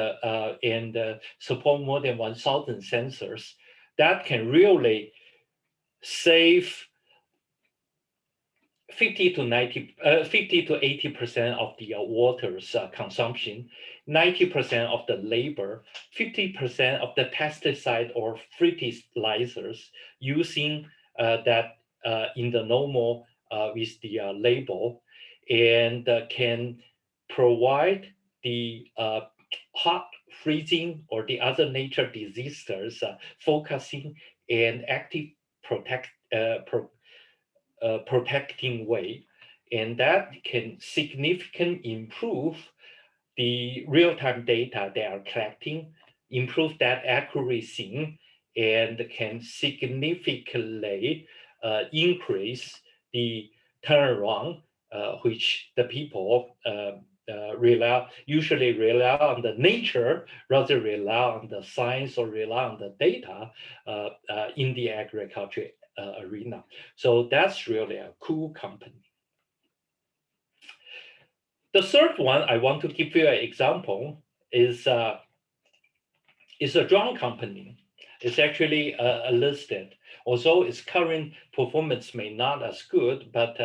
support more than 1,000 sensors. That can really save 50 to 80% of the water's consumption, 90% of the labor, 50% of the pesticide or fertilizers using that in the normal with the label, and can provide the hot freezing or the other nature disasters focusing and active protecting way, and that can significantly improve the real-time data they are collecting, improve that accuracy, and can significantly increase the turnaround, which the people usually rely on the nature rather rely on the science or rely on the data in the agriculture arena. So that's really a cool company. The third one I want to give you an example is a drone company. It's actually listed. Although its current performance may not as good, but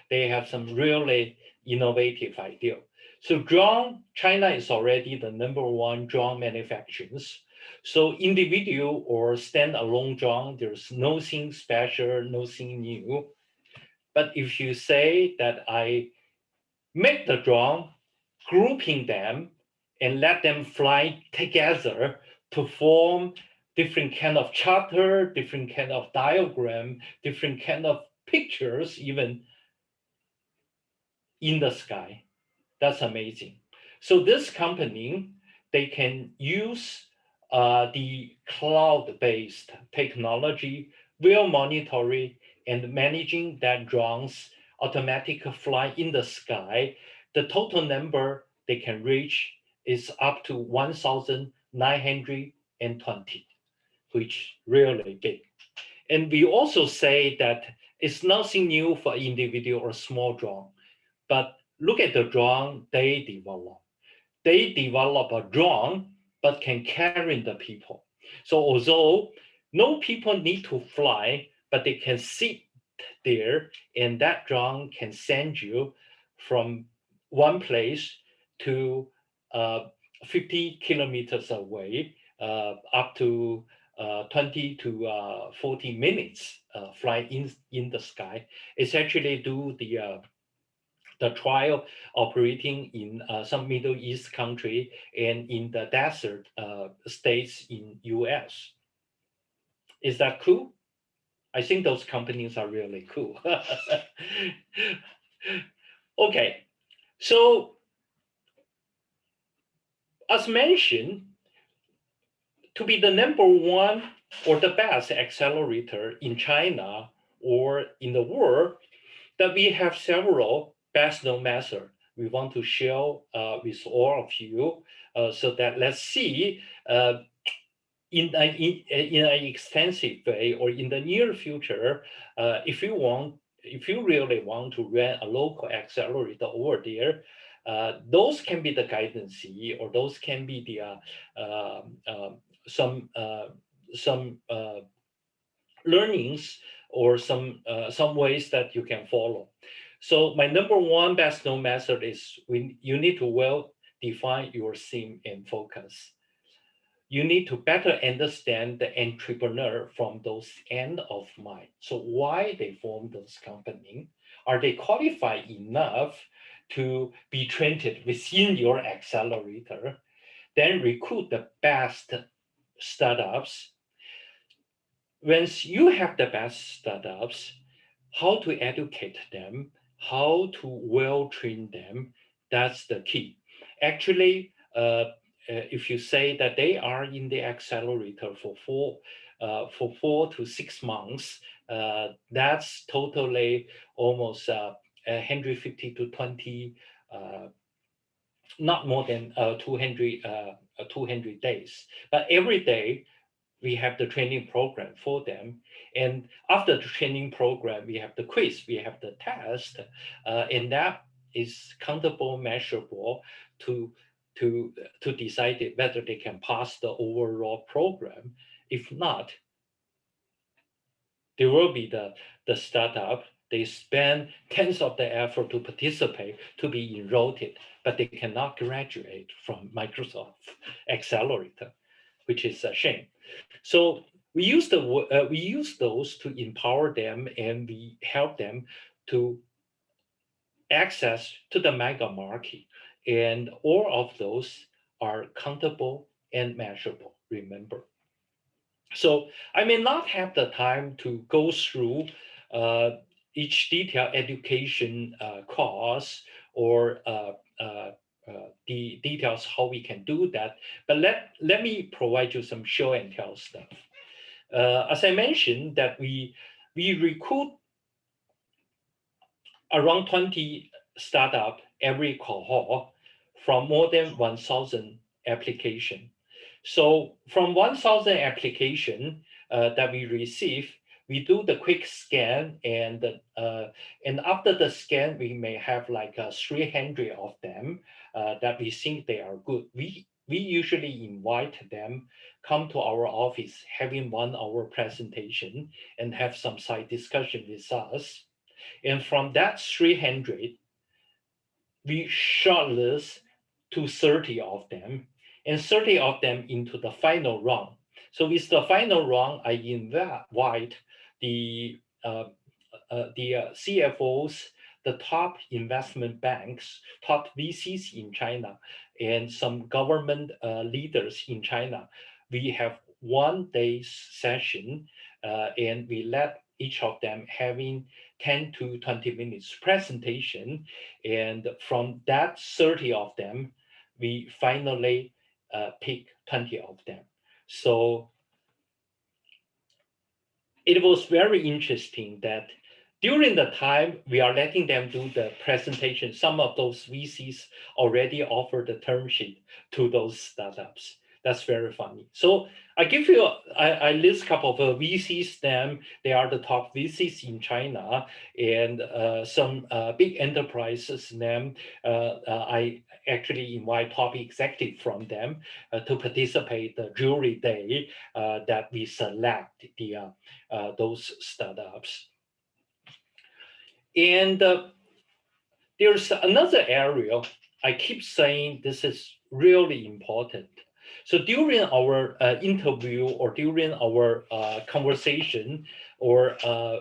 they have some really innovative idea. So drone, China is already the #1 drone manufacturers. So individual or standalone drone, there's nothing special, nothing new. But if you say that I make the drone, grouping them and let them fly together to form different kind of charter, different kind of diagram, different kind of pictures, even in the sky. That's amazing. So this company, they can use the cloud-based technology, while monitoring and managing that drones automatic fly in the sky. The total number they can reach is up to 1,920, which really big. And we also say that it's nothing new for individual or small drone, but look at the drone they develop. They develop a drone, but can carry the people. So although no people need to fly, but they can sit there, and that drone can send you from one place to 50 kilometers away, up to 20 to 40 minutes fly in the sky. It's actually do the trial operating in some Middle East country and in the desert states in US. Is that cool? I think those companies are really cool. Okay, so as mentioned, to be the #1 or the best accelerator in China or in the world, that we have several best known methods we want to share with all of you, so that let's see in an extensive way or in the near future, if you really want to run a local accelerator over there, those can be the guidance, or those can be the some learnings or some ways that you can follow. So my #1 best known method is you need to well define your theme and focus. You need to better understand the entrepreneur from those end of mind. So why they form those company? Are they qualified enough to be trained within your accelerator? Then recruit the best startups. Once you have the best startups, how to educate them, how to well train them, that's the key. Actually, if you say that they are in the accelerator for 4 to 6 months, that's totally almost 150 to 20, not more than 200 days. But every day, we have the training program for them. And after the training program, we have the quiz, we have the test, and that is countable, measurable to decide whether they can pass the overall program. If not, there will be the startup. They spend tens of the effort to participate, to be enrolled, but they cannot graduate from Microsoft Accelerator, which is a shame. So we use those to empower them, and we help them to access to the mega market. And all of those are countable and measurable, remember. So I may not have the time to go through each detailed education course or the details how we can do that. But let me provide you some show and tell stuff. As I mentioned, that we recruit around 20 startup every cohort from more than 1,000 application. So from 1,000 application that we receive, we do the quick scan, and after the scan, we may have like 300 of them that we think they are good. We usually invite them come to our office, having 1 hour presentation, and have some side discussion with us. And from that 300, we shortlist to 30 of them, and 30 of them into the final round. So with the final round, I invite the CFOs, the top investment banks, top VCs in China, and some government leaders in China. We have 1 day session, and we let each of them having 10 to 20 minutes presentation. And from that 30 of them, we finally pick 20 of them. So it was very interesting that during the time we are letting them do the presentation, some of those VCs already offered the term sheet to those startups. That's very funny. So I give you, I list a couple of VCs. Them, they are the top VCs in China, and some big enterprises. Them, I actually invite top executive from them to participate the jury day that we select the those startups. And there's another area I keep saying this is really important. So during our interview, or during our conversation or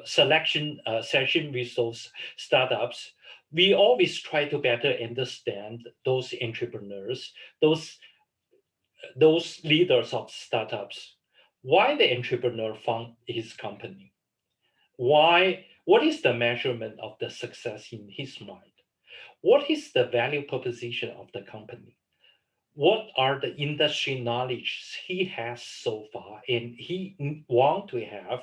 selection session with those startups, we always try to better understand those entrepreneurs, those leaders of startups, why the entrepreneur found his company, what is the measurement of the success in his mind, what is the value proposition of the company, what are the industry knowledge he has so far and he want to have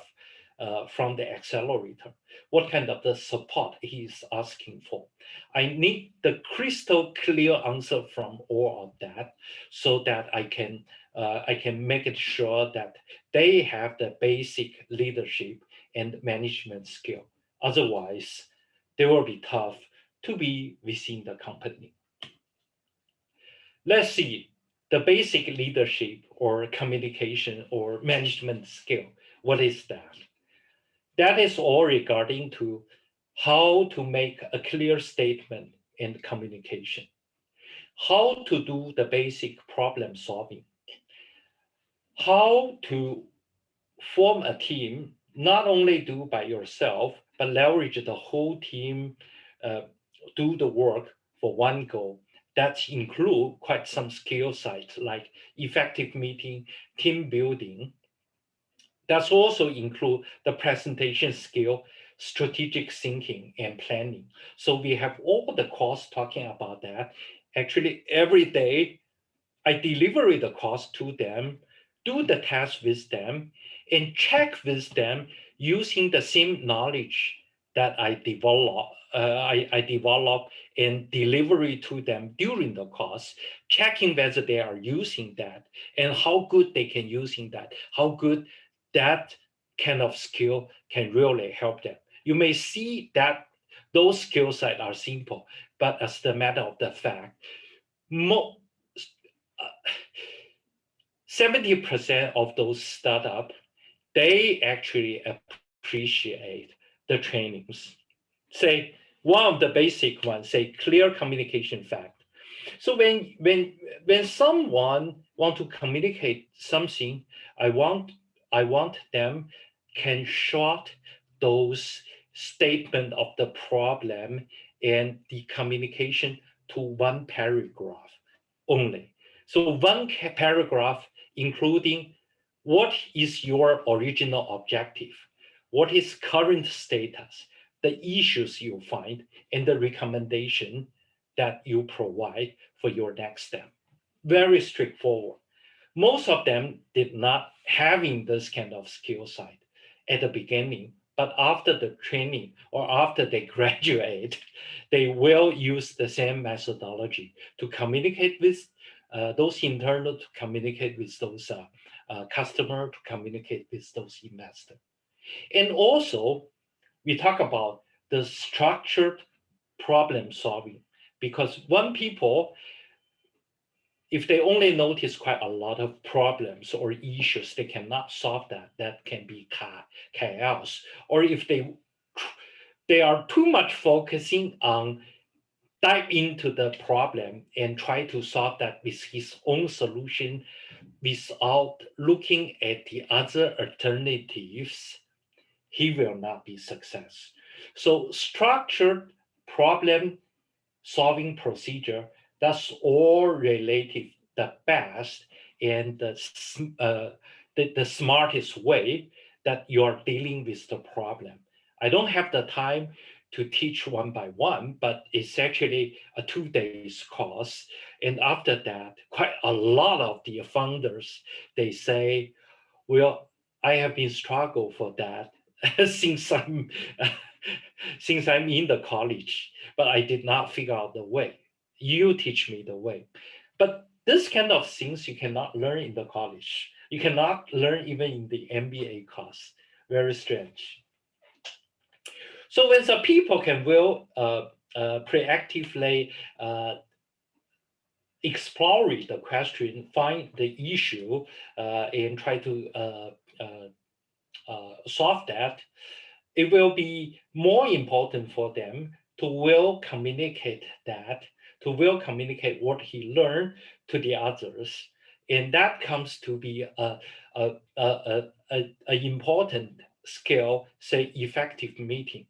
from the accelerator, what kind of the support he is asking for. I need the crystal clear answer from all of that, so that I can make it sure that they have the basic leadership and management skill. Otherwise, they will be tough to be within the company. Let's see the basic leadership or communication or management skill. What is that? That is all regarding to how to make a clear statement in communication, how to do the basic problem solving, how to form a team, not only do by yourself, but leverage the whole team, do the work for one goal. That include quite some skill sets like effective meeting, team building. That's also include the presentation skill, strategic thinking, and planning. So we have all the course talking about that. Actually, every day I deliver the course to them, do the test with them, and check with them using the same knowledge that I develop and deliver it to them during the course, checking whether they are using that and how good they can using that, how good that kind of skill can really help them. You may see that those skill sets are simple, but as the matter of the fact, 70% of those startups, they actually appreciate the trainings. Say one of the basic ones, say clear communication fact. So when someone want to communicate something, I want them can short those statement of the problem and the communication to one paragraph only. So one paragraph including what is your original objective, what is current status, the issues you find, and the recommendation that you provide for your next step. Very straightforward. Most of them did not having this kind of skill set at the beginning, but after the training or after they graduate, they will use the same methodology to communicate with those internal, to communicate with those customer, to communicate with those investors. And also, we talk about the structured problem solving, because when people, if they only notice quite a lot of problems or issues, they cannot solve that. That can be chaos. Or if they are too much focusing on dive into the problem and try to solve that with his own solution without looking at the other alternatives, he will not be success. So structured problem solving procedure, that's all related the best and the smartest way that you're dealing with the problem. I don't have the time to teach one by one, but it's actually a 2 days course. And after that, quite a lot of the founders, they say, well, I have been struggle for that since I'm in the college, but I did not figure out the way. You teach me the way. But this kind of things you cannot learn in the college. You cannot learn even in the MBA course. Very strange. So when the people can will proactively explore the question, find the issue, and try to solve that, it will be more important for them to will communicate that, to will communicate what he learned to the others. And that comes to be an important skill, say effective meeting.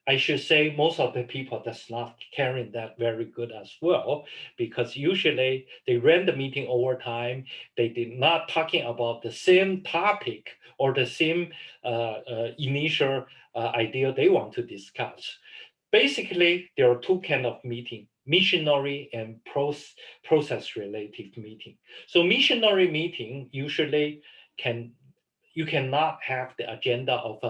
I should say most of the people that's not carrying that very good as well, because usually they ran the meeting over time. They did not talking about the same topic or the same initial idea they want to discuss. Basically, there are two kinds of meeting: missionary and process related meeting. So missionary meeting usually you cannot have the agenda of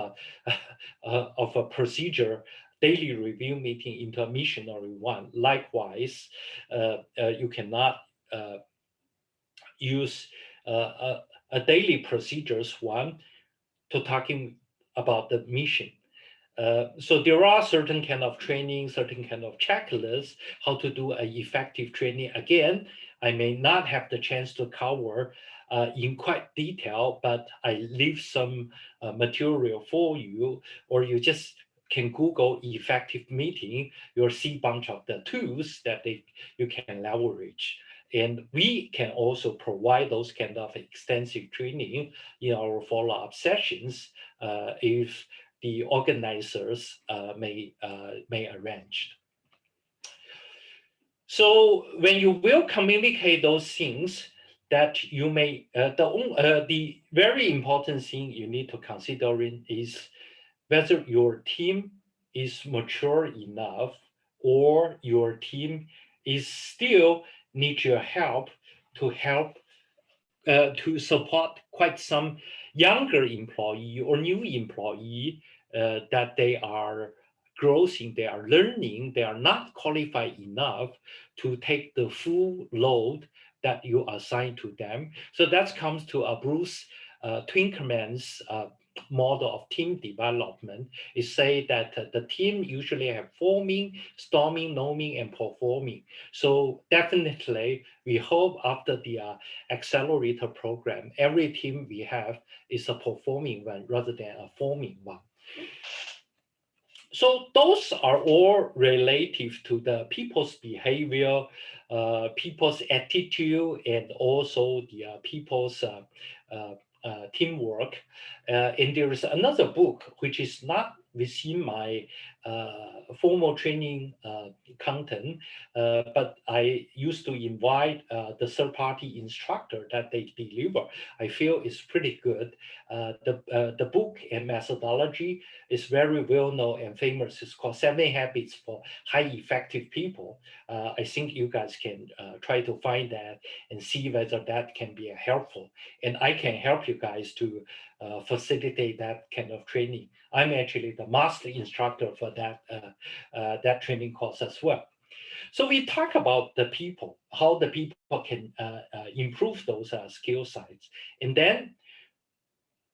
a procedure daily review meeting into a missionary one. Likewise, you cannot use a daily procedures one to talking about the mission. So there are certain kind of training, certain kind of checklists, how to do an effective training. Again, I may not have the chance to cover in quite detail, but I leave some material for you, or you just can Google effective meeting. You'll see a bunch of the tools that you can leverage. And we can also provide those kind of extensive training in our follow-up sessions if the organizers may arrange. So when you will communicate those things, that you may, the very important thing you need to consider is whether your team is mature enough or your team is still need your help to support quite some younger employee or new employee that they are growing, they are learning, they are not qualified enough to take the full load that you assign to them. So that comes to a Bruce Twinkleman's model of team development. It say that the team usually have forming, storming, knowing, and performing. So definitely, we hope after the accelerator program, every team we have is a performing one rather than a forming one. So those are all relative to the people's behavior, people's attitude, and also the people's teamwork. And there is another book which is not within my formal training content, but I used to invite the third-party instructor that they deliver. I feel it's pretty good. The book and methodology is very well known and famous. It's called 7 Habits for High Effective People. I think you guys can try to find that and see whether that can be helpful. And I can help you guys to facilitate that kind of training. I'm actually the master instructor for that training course as well. So we talk about the people, how the people can improve those skill sides. And then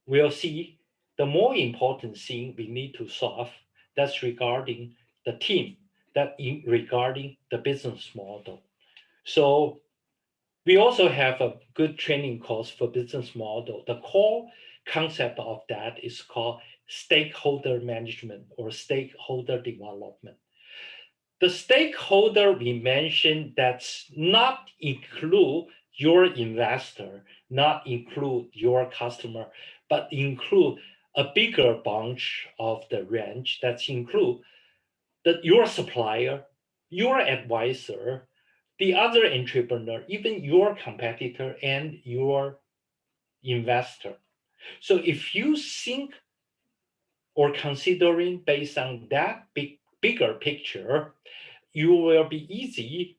we'll see the more important thing we need to solve, that's regarding the team, regarding the business model. So we also have a good training course for business model. The core concept of that is called stakeholder management or stakeholder development. The stakeholder we mentioned, that's not include your investor, not include your customer, but include a bigger bunch of the range. That's include your supplier, your advisor, the other entrepreneur, even your competitor and your investor. So if you think or considering based on that bigger picture, you will be easy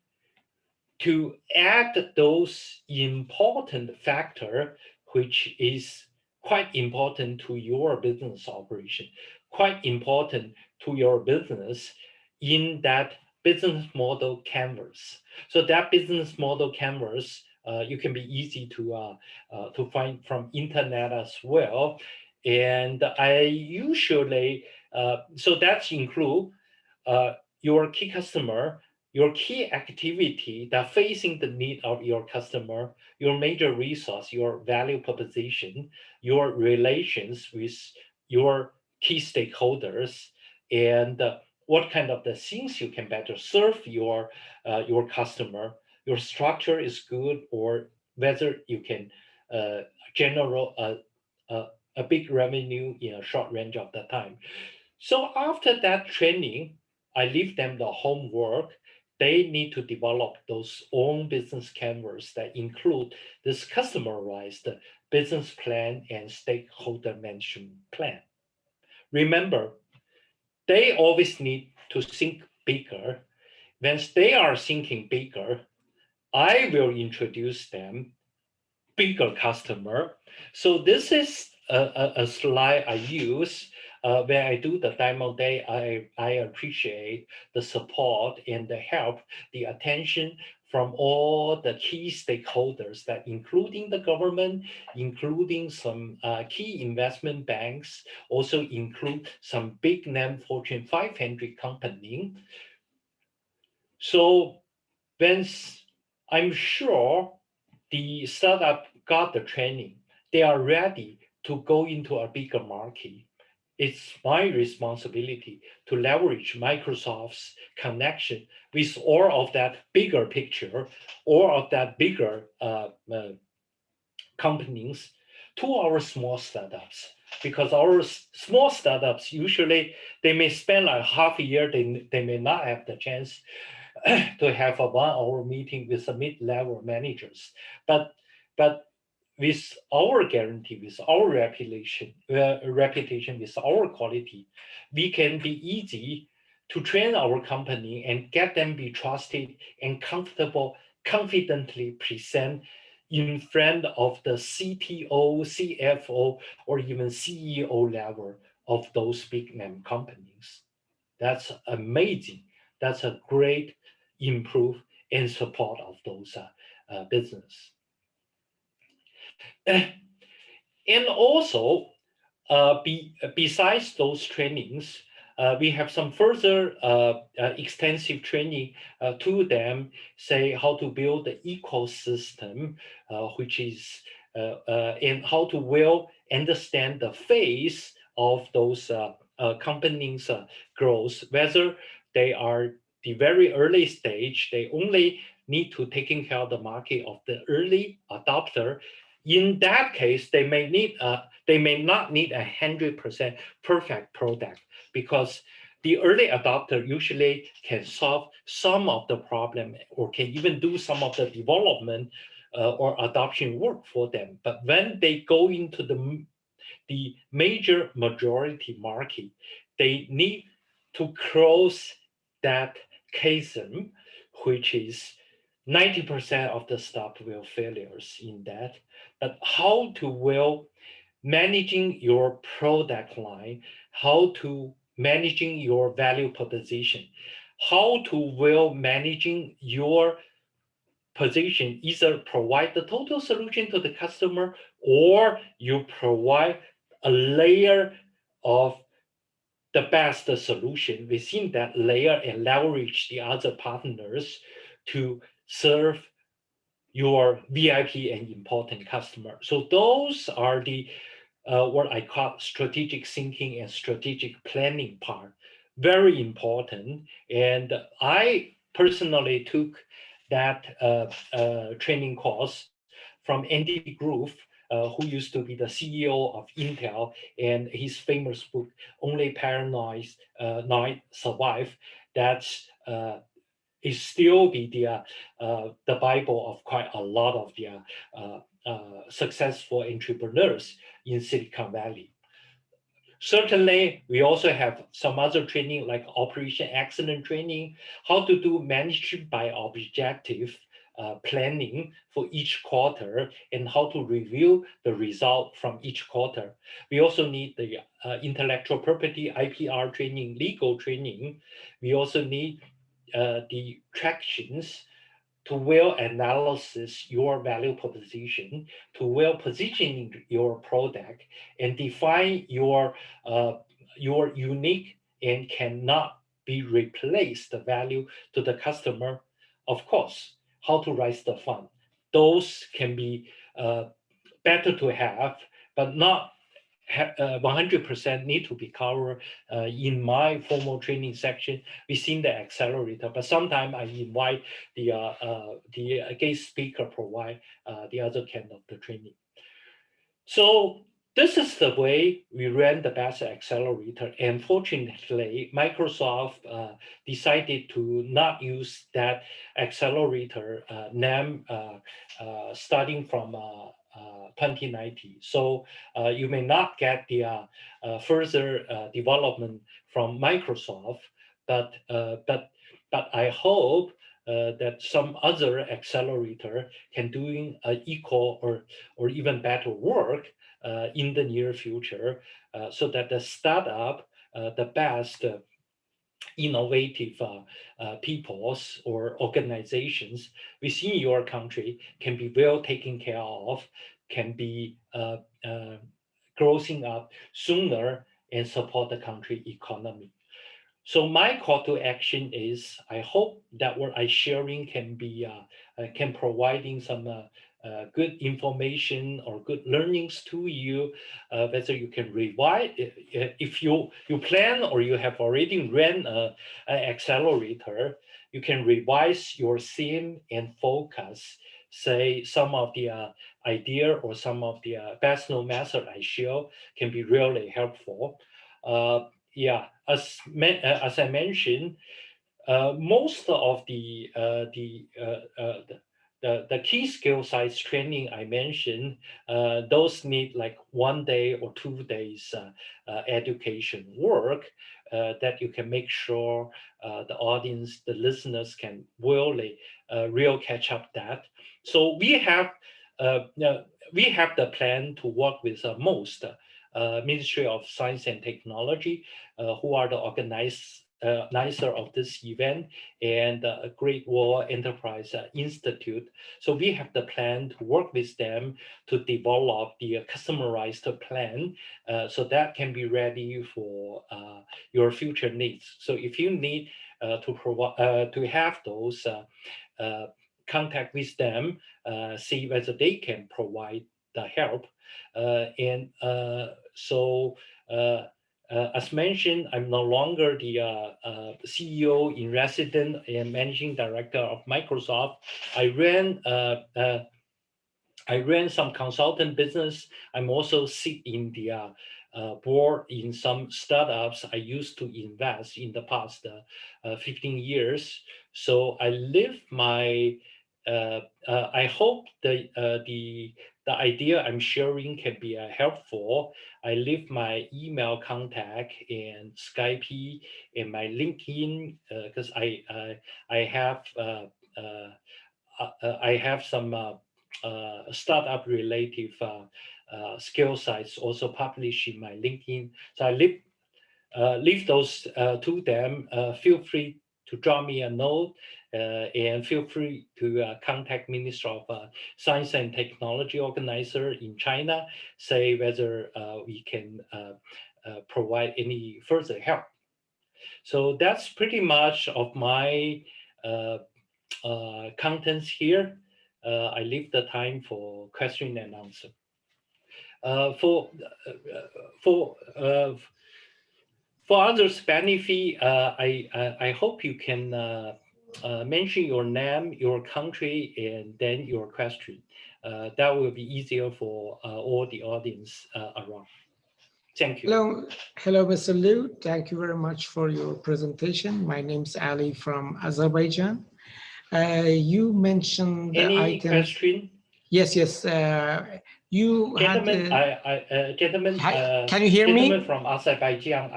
to add those important factor, which is quite important to your business operation, quite important to your business in that business model canvas. So that business model canvas, you can be easy to find from internet as well. And I usually, so that's include your key customer, your key activity that facing the need of your customer, your major resource, your value proposition, your relations with your key stakeholders, and what kind of the things you can better serve your customer, your structure is good, or whether you can generate a big revenue in a short range of the time. So after that training, I leave them the homework. They need to develop those own business canvas that include this customized business plan and stakeholder management plan. Remember, they always need to think bigger. Once they are thinking bigger, I will introduce them bigger customer. So this is a slide I use when I do the demo day. I appreciate the support and the help, the attention from all the key stakeholders, that including the government, including some key investment banks, also include some big name Fortune 500 company. So when I'm sure the startup got the training, they are ready to go into a bigger market. It's my responsibility to leverage Microsoft's connection with all of that bigger picture, all of that bigger companies to our small startups. Because our small startups, usually they may spend like half a year, they may not have the chance to have a 1 hour meeting with the mid-level managers. But with our guarantee, with our reputation, with our quality, we can be easy to train our company and get them be trusted and comfortable, confidently present in front of the CTO, CFO, or even CEO level of those big name companies. That's amazing. That's a great improve and support of those business. And also, besides those trainings, we have some further extensive training to them, say how to build the ecosystem, which is, and how to well understand the phase of those companies' growth, whether they are the very early stage, they only need to taking care of the market of the early adopter. In that case, they may not need 100% perfect product, because the early adopter usually can solve some of the problem or can even do some of the development or adoption work for them. But when they go into the major majority market, they need to close that chasm, which is 90% of the stuff will failures in that. But how to will managing your product line, how to managing your value proposition, how to will managing your position, either provide the total solution to the customer or you provide a layer of the best solution within that layer and leverage the other partners to serve your VIP and important customer. So those are the what I call strategic thinking and strategic planning part. Very important. And I personally took that training course from Andy Grove, who used to be the CEO of Intel, and his famous book, Only Paranoid Not Survive, that's is still be the Bible of quite a lot of the successful entrepreneurs in Silicon Valley. Certainly, we also have some other training like Operation Excellence training, how to do management by objective planning for each quarter and how to review the result from each quarter. We also need the intellectual property, IPR training, legal training. We also need the tractions to well analysis your value proposition, to well positioning your product, and define your unique and cannot be replaced the value to the customer. Of course, how to raise the fund. Those can be better to have, but not 100% need to be covered in my formal training section within the accelerator. But sometimes I invite the guest speaker provide the other kind of the training. So this is the way we ran the best accelerator. And fortunately, Microsoft decided to not use that accelerator name starting from 2019. So you may not get the further development from Microsoft, but I hope that some other accelerator can doing equal or even better work in the near future, so that the startup, the best innovative peoples or organizations within your country can be well taken care of, can be growing up sooner and support the country economy. So my call to action is, I hope that what I sharing can be can providing some good information or good learnings to you, whether you can revise if you plan or you have already ran an accelerator, you can revise your theme and focus. Say some of the idea or some of the best known method I show can be really helpful. Yeah, as I mentioned, most of the key skill size training I mentioned, those need like 1 day or 2 days education work that you can make sure the audience, the listeners can really real catch up that. So we have the plan to work with most Ministry of Science and Technology, who are the organizer of this event, and Great Wall Enterprise Institute. So we have the plan to work with them to develop the customized plan, so that can be ready for your future needs. So if you need to provide to have those contact with them, see whether they can provide the help. As mentioned, I'm no longer the CEO in residence and managing director of Microsoft. I ran I ran some consultant business. I'm also sit in the board in some startups I used to invest in the past 15 years. So I live my, I hope the idea I'm sharing can be helpful. I leave my email contact and Skype and my LinkedIn because I have some startup related skill sites also published in my LinkedIn. So I leave those to them. Feel free to drop me a note and feel free to contact Minister of Science and Technology organizer in China, say whether we can provide any further help. So that's pretty much of my contents here. I leave the time for question and answer. For others' benefit, I hope you can mention your name, your country, and then your question. That will be easier for all the audience around. Thank you. Hello, Mr. Liu. Thank you very much for your presentation. My name is Ali from Azerbaijan. You mentioned the Any items. question? Yes. You gentlemen, had. Gentlemen. Can you hear me? Gentlemen from Azerbaijan.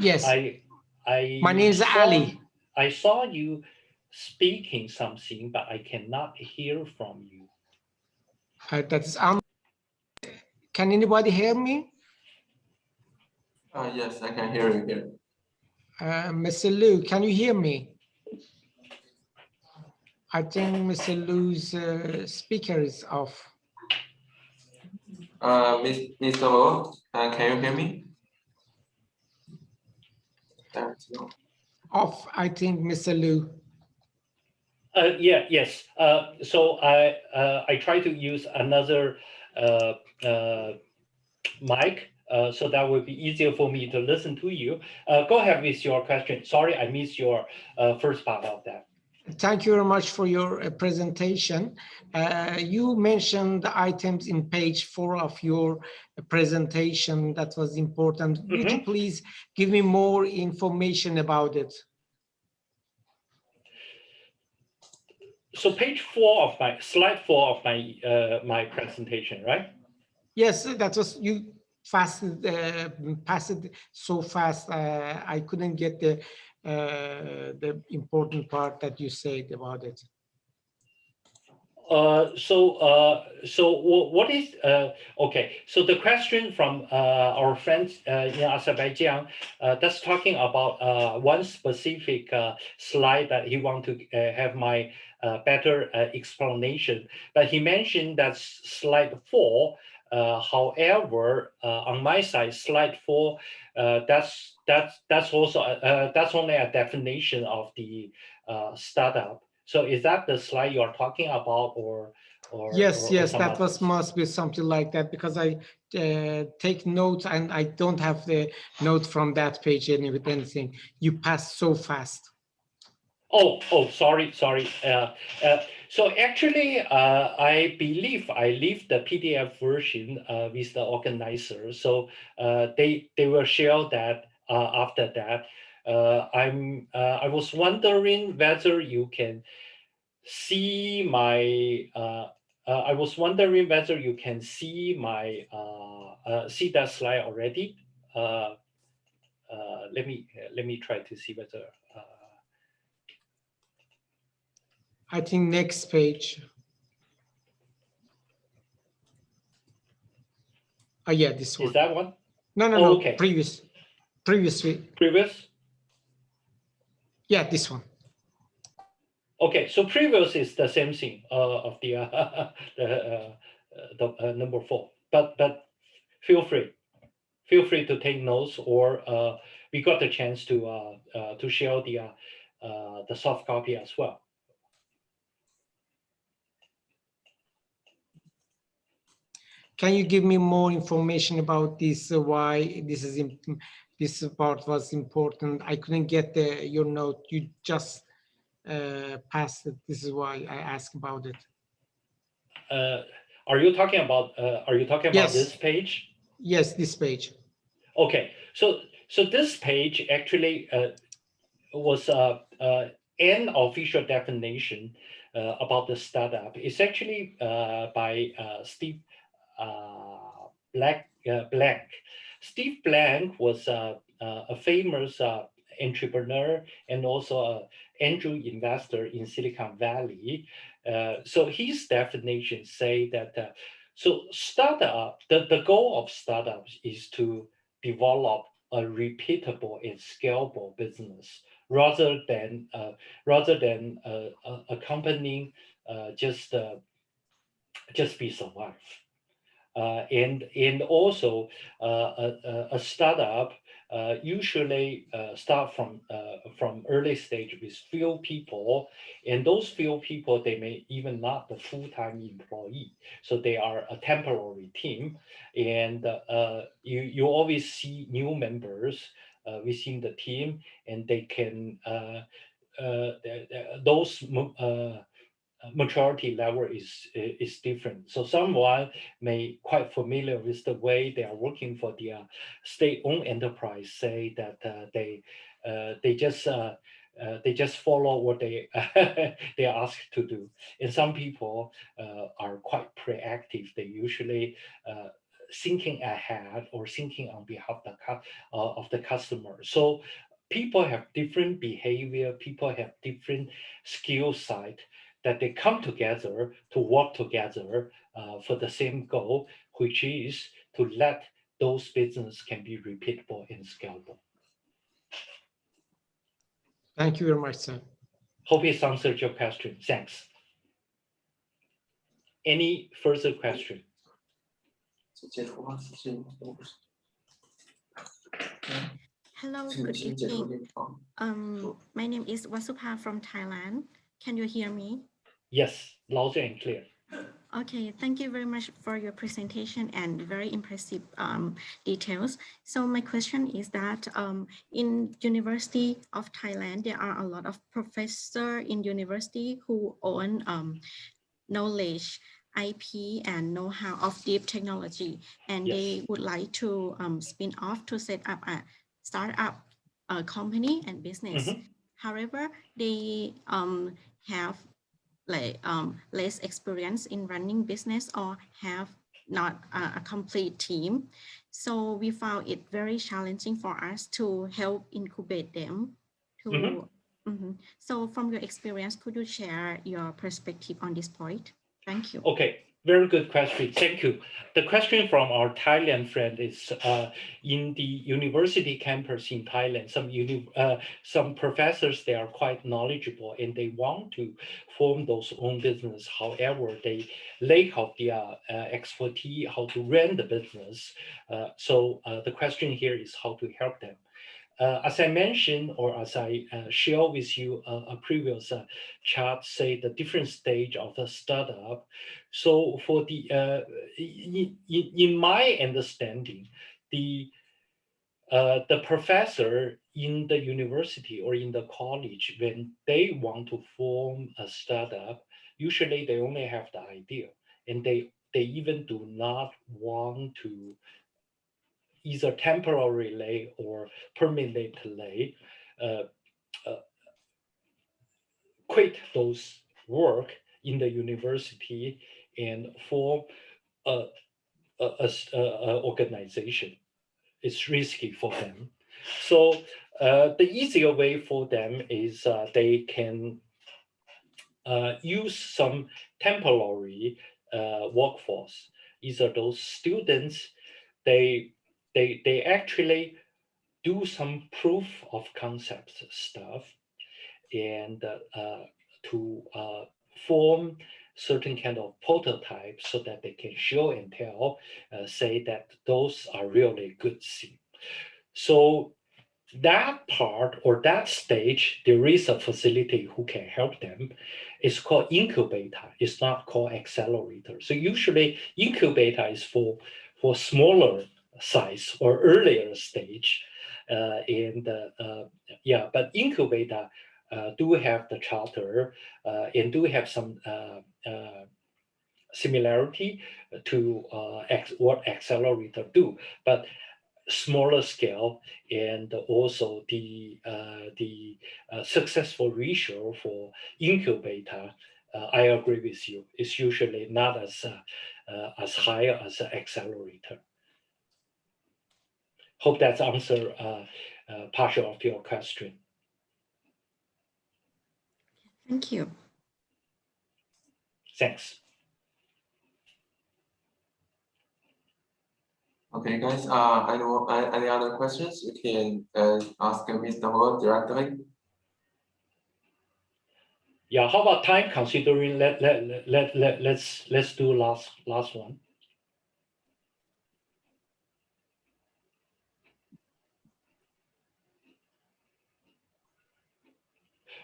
Yes. My name is saw, Ali. I saw you speaking something, but I cannot hear from you. That's Can anybody hear me? Yes, I can hear you here. Mr. Liu, can you hear me? I think Mr. Liu's speaker is off. Mr. Luo, can you hear me? Off, I think, Mr. Liu. Yes. So I try to use another mic, so that would be easier for me to listen to you. Go ahead with your question. Sorry, I missed your first part of that. Thank you very much for your presentation. You mentioned the items in page 4 of your presentation that was important. Would you please give me more information about it? So page 4 of my slide 4 of my my presentation, right? Yes, that was you passed it so fast. I couldn't get the important part that you said about it. So what is okay? So the question from our friends in Azerbaijan, that's talking about one specific slide that he want to have my better explanation. But he mentioned that slide 4. However, on my side, slide 4, that's also that's only a definition of the startup. So is that the slide you are talking about, or yes, that others? must be something like that, because I take notes and I don't have the note from that page with anything. You passed so fast. Oh, sorry. So actually, I believe I leave the PDF version with the organizer. So they will share that after that. I was wondering whether you can see my. I was wondering whether you can see my see that slide already. Let me try to see whether. I think next page. Oh yeah, this one. Is that one? No. Okay. Previous. Previous? Yeah, this one. Okay, so previous is the same thing of the number 4. But feel free to take notes, or we got the chance to share the soft copy as well. Can you give me more information about this? Why this part was important? I couldn't get your note. You just passed it. This is why I asked about it. Are you talking about Yes. this page? Yes, this page. Okay, so this page actually was an official definition about the startup. It's actually by Steve Blank. Steve Blank was a famous entrepreneur and also an angel investor in Silicon Valley. So his definition say that so startup, the goal of startups is to develop a repeatable and scalable business rather than a company just be survive. And also a startup usually start from early stage with few people, and those few people, they may even not the full-time employee, so they are a temporary team, and you always see new members within the team, and they can those maturity level is different. So someone may quite familiar with the way they are working for the state-owned enterprise, say that they just follow what they they are asked to do. And some people are quite proactive. They usually thinking ahead or thinking on behalf of the customer. So people have different behavior. People have different skill set, that they come together to work together for the same goal, which is to let those business can be repeatable and scalable. Thank you very much, sir. Hope it's answered your question. Thanks. Any further question? Hello, good evening. My name is Wasupha from Thailand. Can you hear me? Yes, loud and clear. Okay, thank you very much for your presentation and very impressive details. So my question is that in University of Thailand, there are a lot of professors in university who own knowledge, IP, and know-how of deep technology, and Yes. they would like to spin off to set up a startup company and business. Mhm. However, they have less experience in running business or have not a complete team. So we found it very challenging for us to help incubate them. So from your experience, could you share your perspective on this point? Thank you. Okay, very good question. Thank you. The question from our Thailand friend is in the university campus in Thailand, some professors, they are quite knowledgeable and they want to form those own business. However, they lack of the expertise, how to run the business. So the question here is how to help them. As I mentioned, or as I share with you a previous chart, say the different stage of the startup. So for the, in my understanding, the professor in the university or in the college, when they want to form a startup, usually they only have the idea, and they even do not want to either temporarily or permanently quit those work in the university and form a organization. It's risky for them. So the easier way for them is they can use some temporary workforce. Either those students, they actually do some proof of concept stuff and to form certain kind of prototypes so that they can show and tell, say that those are really good things. So that part or that stage, there is a facility who can help them. It's called incubator. It's not called accelerator. So usually incubator is for smaller size or earlier stage. But incubator do have the charter and do have some similarity to what accelerator do, but smaller scale, and also the successful ratio for incubator, I agree with you. It's usually not as high as an accelerator. Hope that's answer partial of your question. Thank you. Thanks. Okay, guys. Any other questions? You can ask Mr. Ho directly. Yeah. How about time? Considering let's do last one.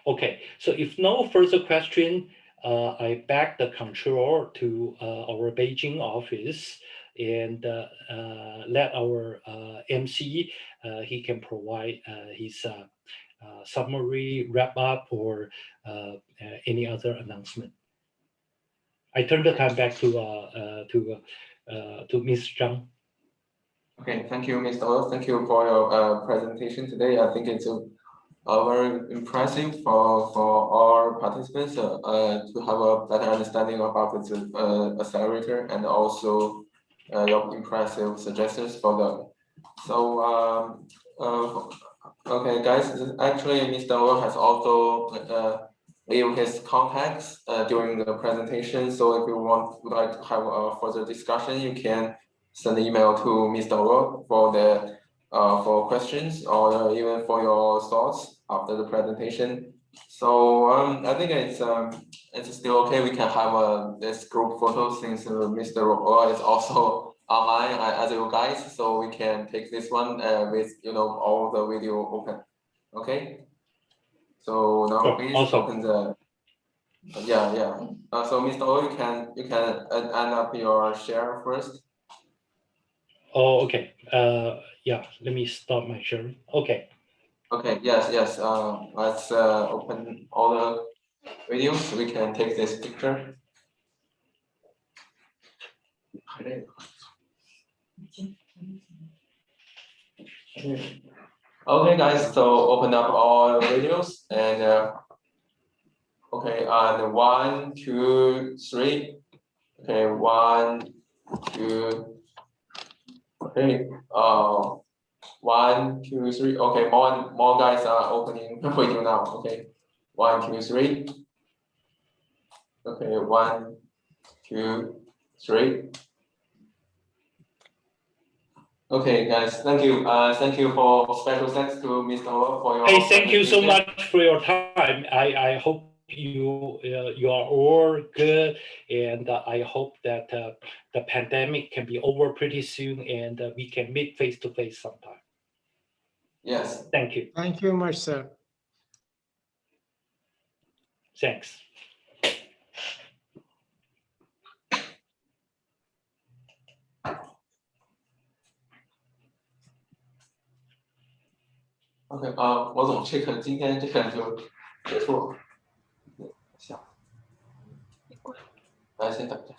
Okay. So if no further question, I back the control to our Beijing office and let our MC, he can provide his summary, wrap up, or any other announcement. I turn the time back to Ms. Zhang. Okay, thank you, Mr. Ho. Thank you for your presentation today. I think it's very impressive for our participants to have a better understanding about the accelerator and also your impressive suggestions for them. So, okay, guys, actually, Mr. Ho has also leave his contacts during the presentation. So if you would like to have a further discussion, you can send an email to Mr. Ho for the for questions or even for your thoughts after the presentation. So I think it's still okay. We can have this group photo since Mr. Ho is also online as you guys, so we can take this one with all the video open. Okay. So now please open the yeah. So Mr. Ho, you can end up your share first. Oh, okay. Yeah, let me stop my sharing. Okay. Okay, yes. Let's open all the videos so we can take this picture. Okay, guys, so open up all the videos and okay, and 1, 2, 3. Okay, 1, 2. Okay, 1, 2, 3. Okay, more guys are opening video now. Okay, 1, 2, 3. Okay, 1, 2, 3. Okay, guys, thank you. Thank you for special thanks to Mr. Ho for your. Hey, thank you so much for your time. I hope you are all good, and I hope that the pandemic can be over pretty soon, and we can meet face to face sometime. Yes. Thank you. Thank you much, sir. Thanks. OK 我总这个今天这个就结束了。行，来先等一下。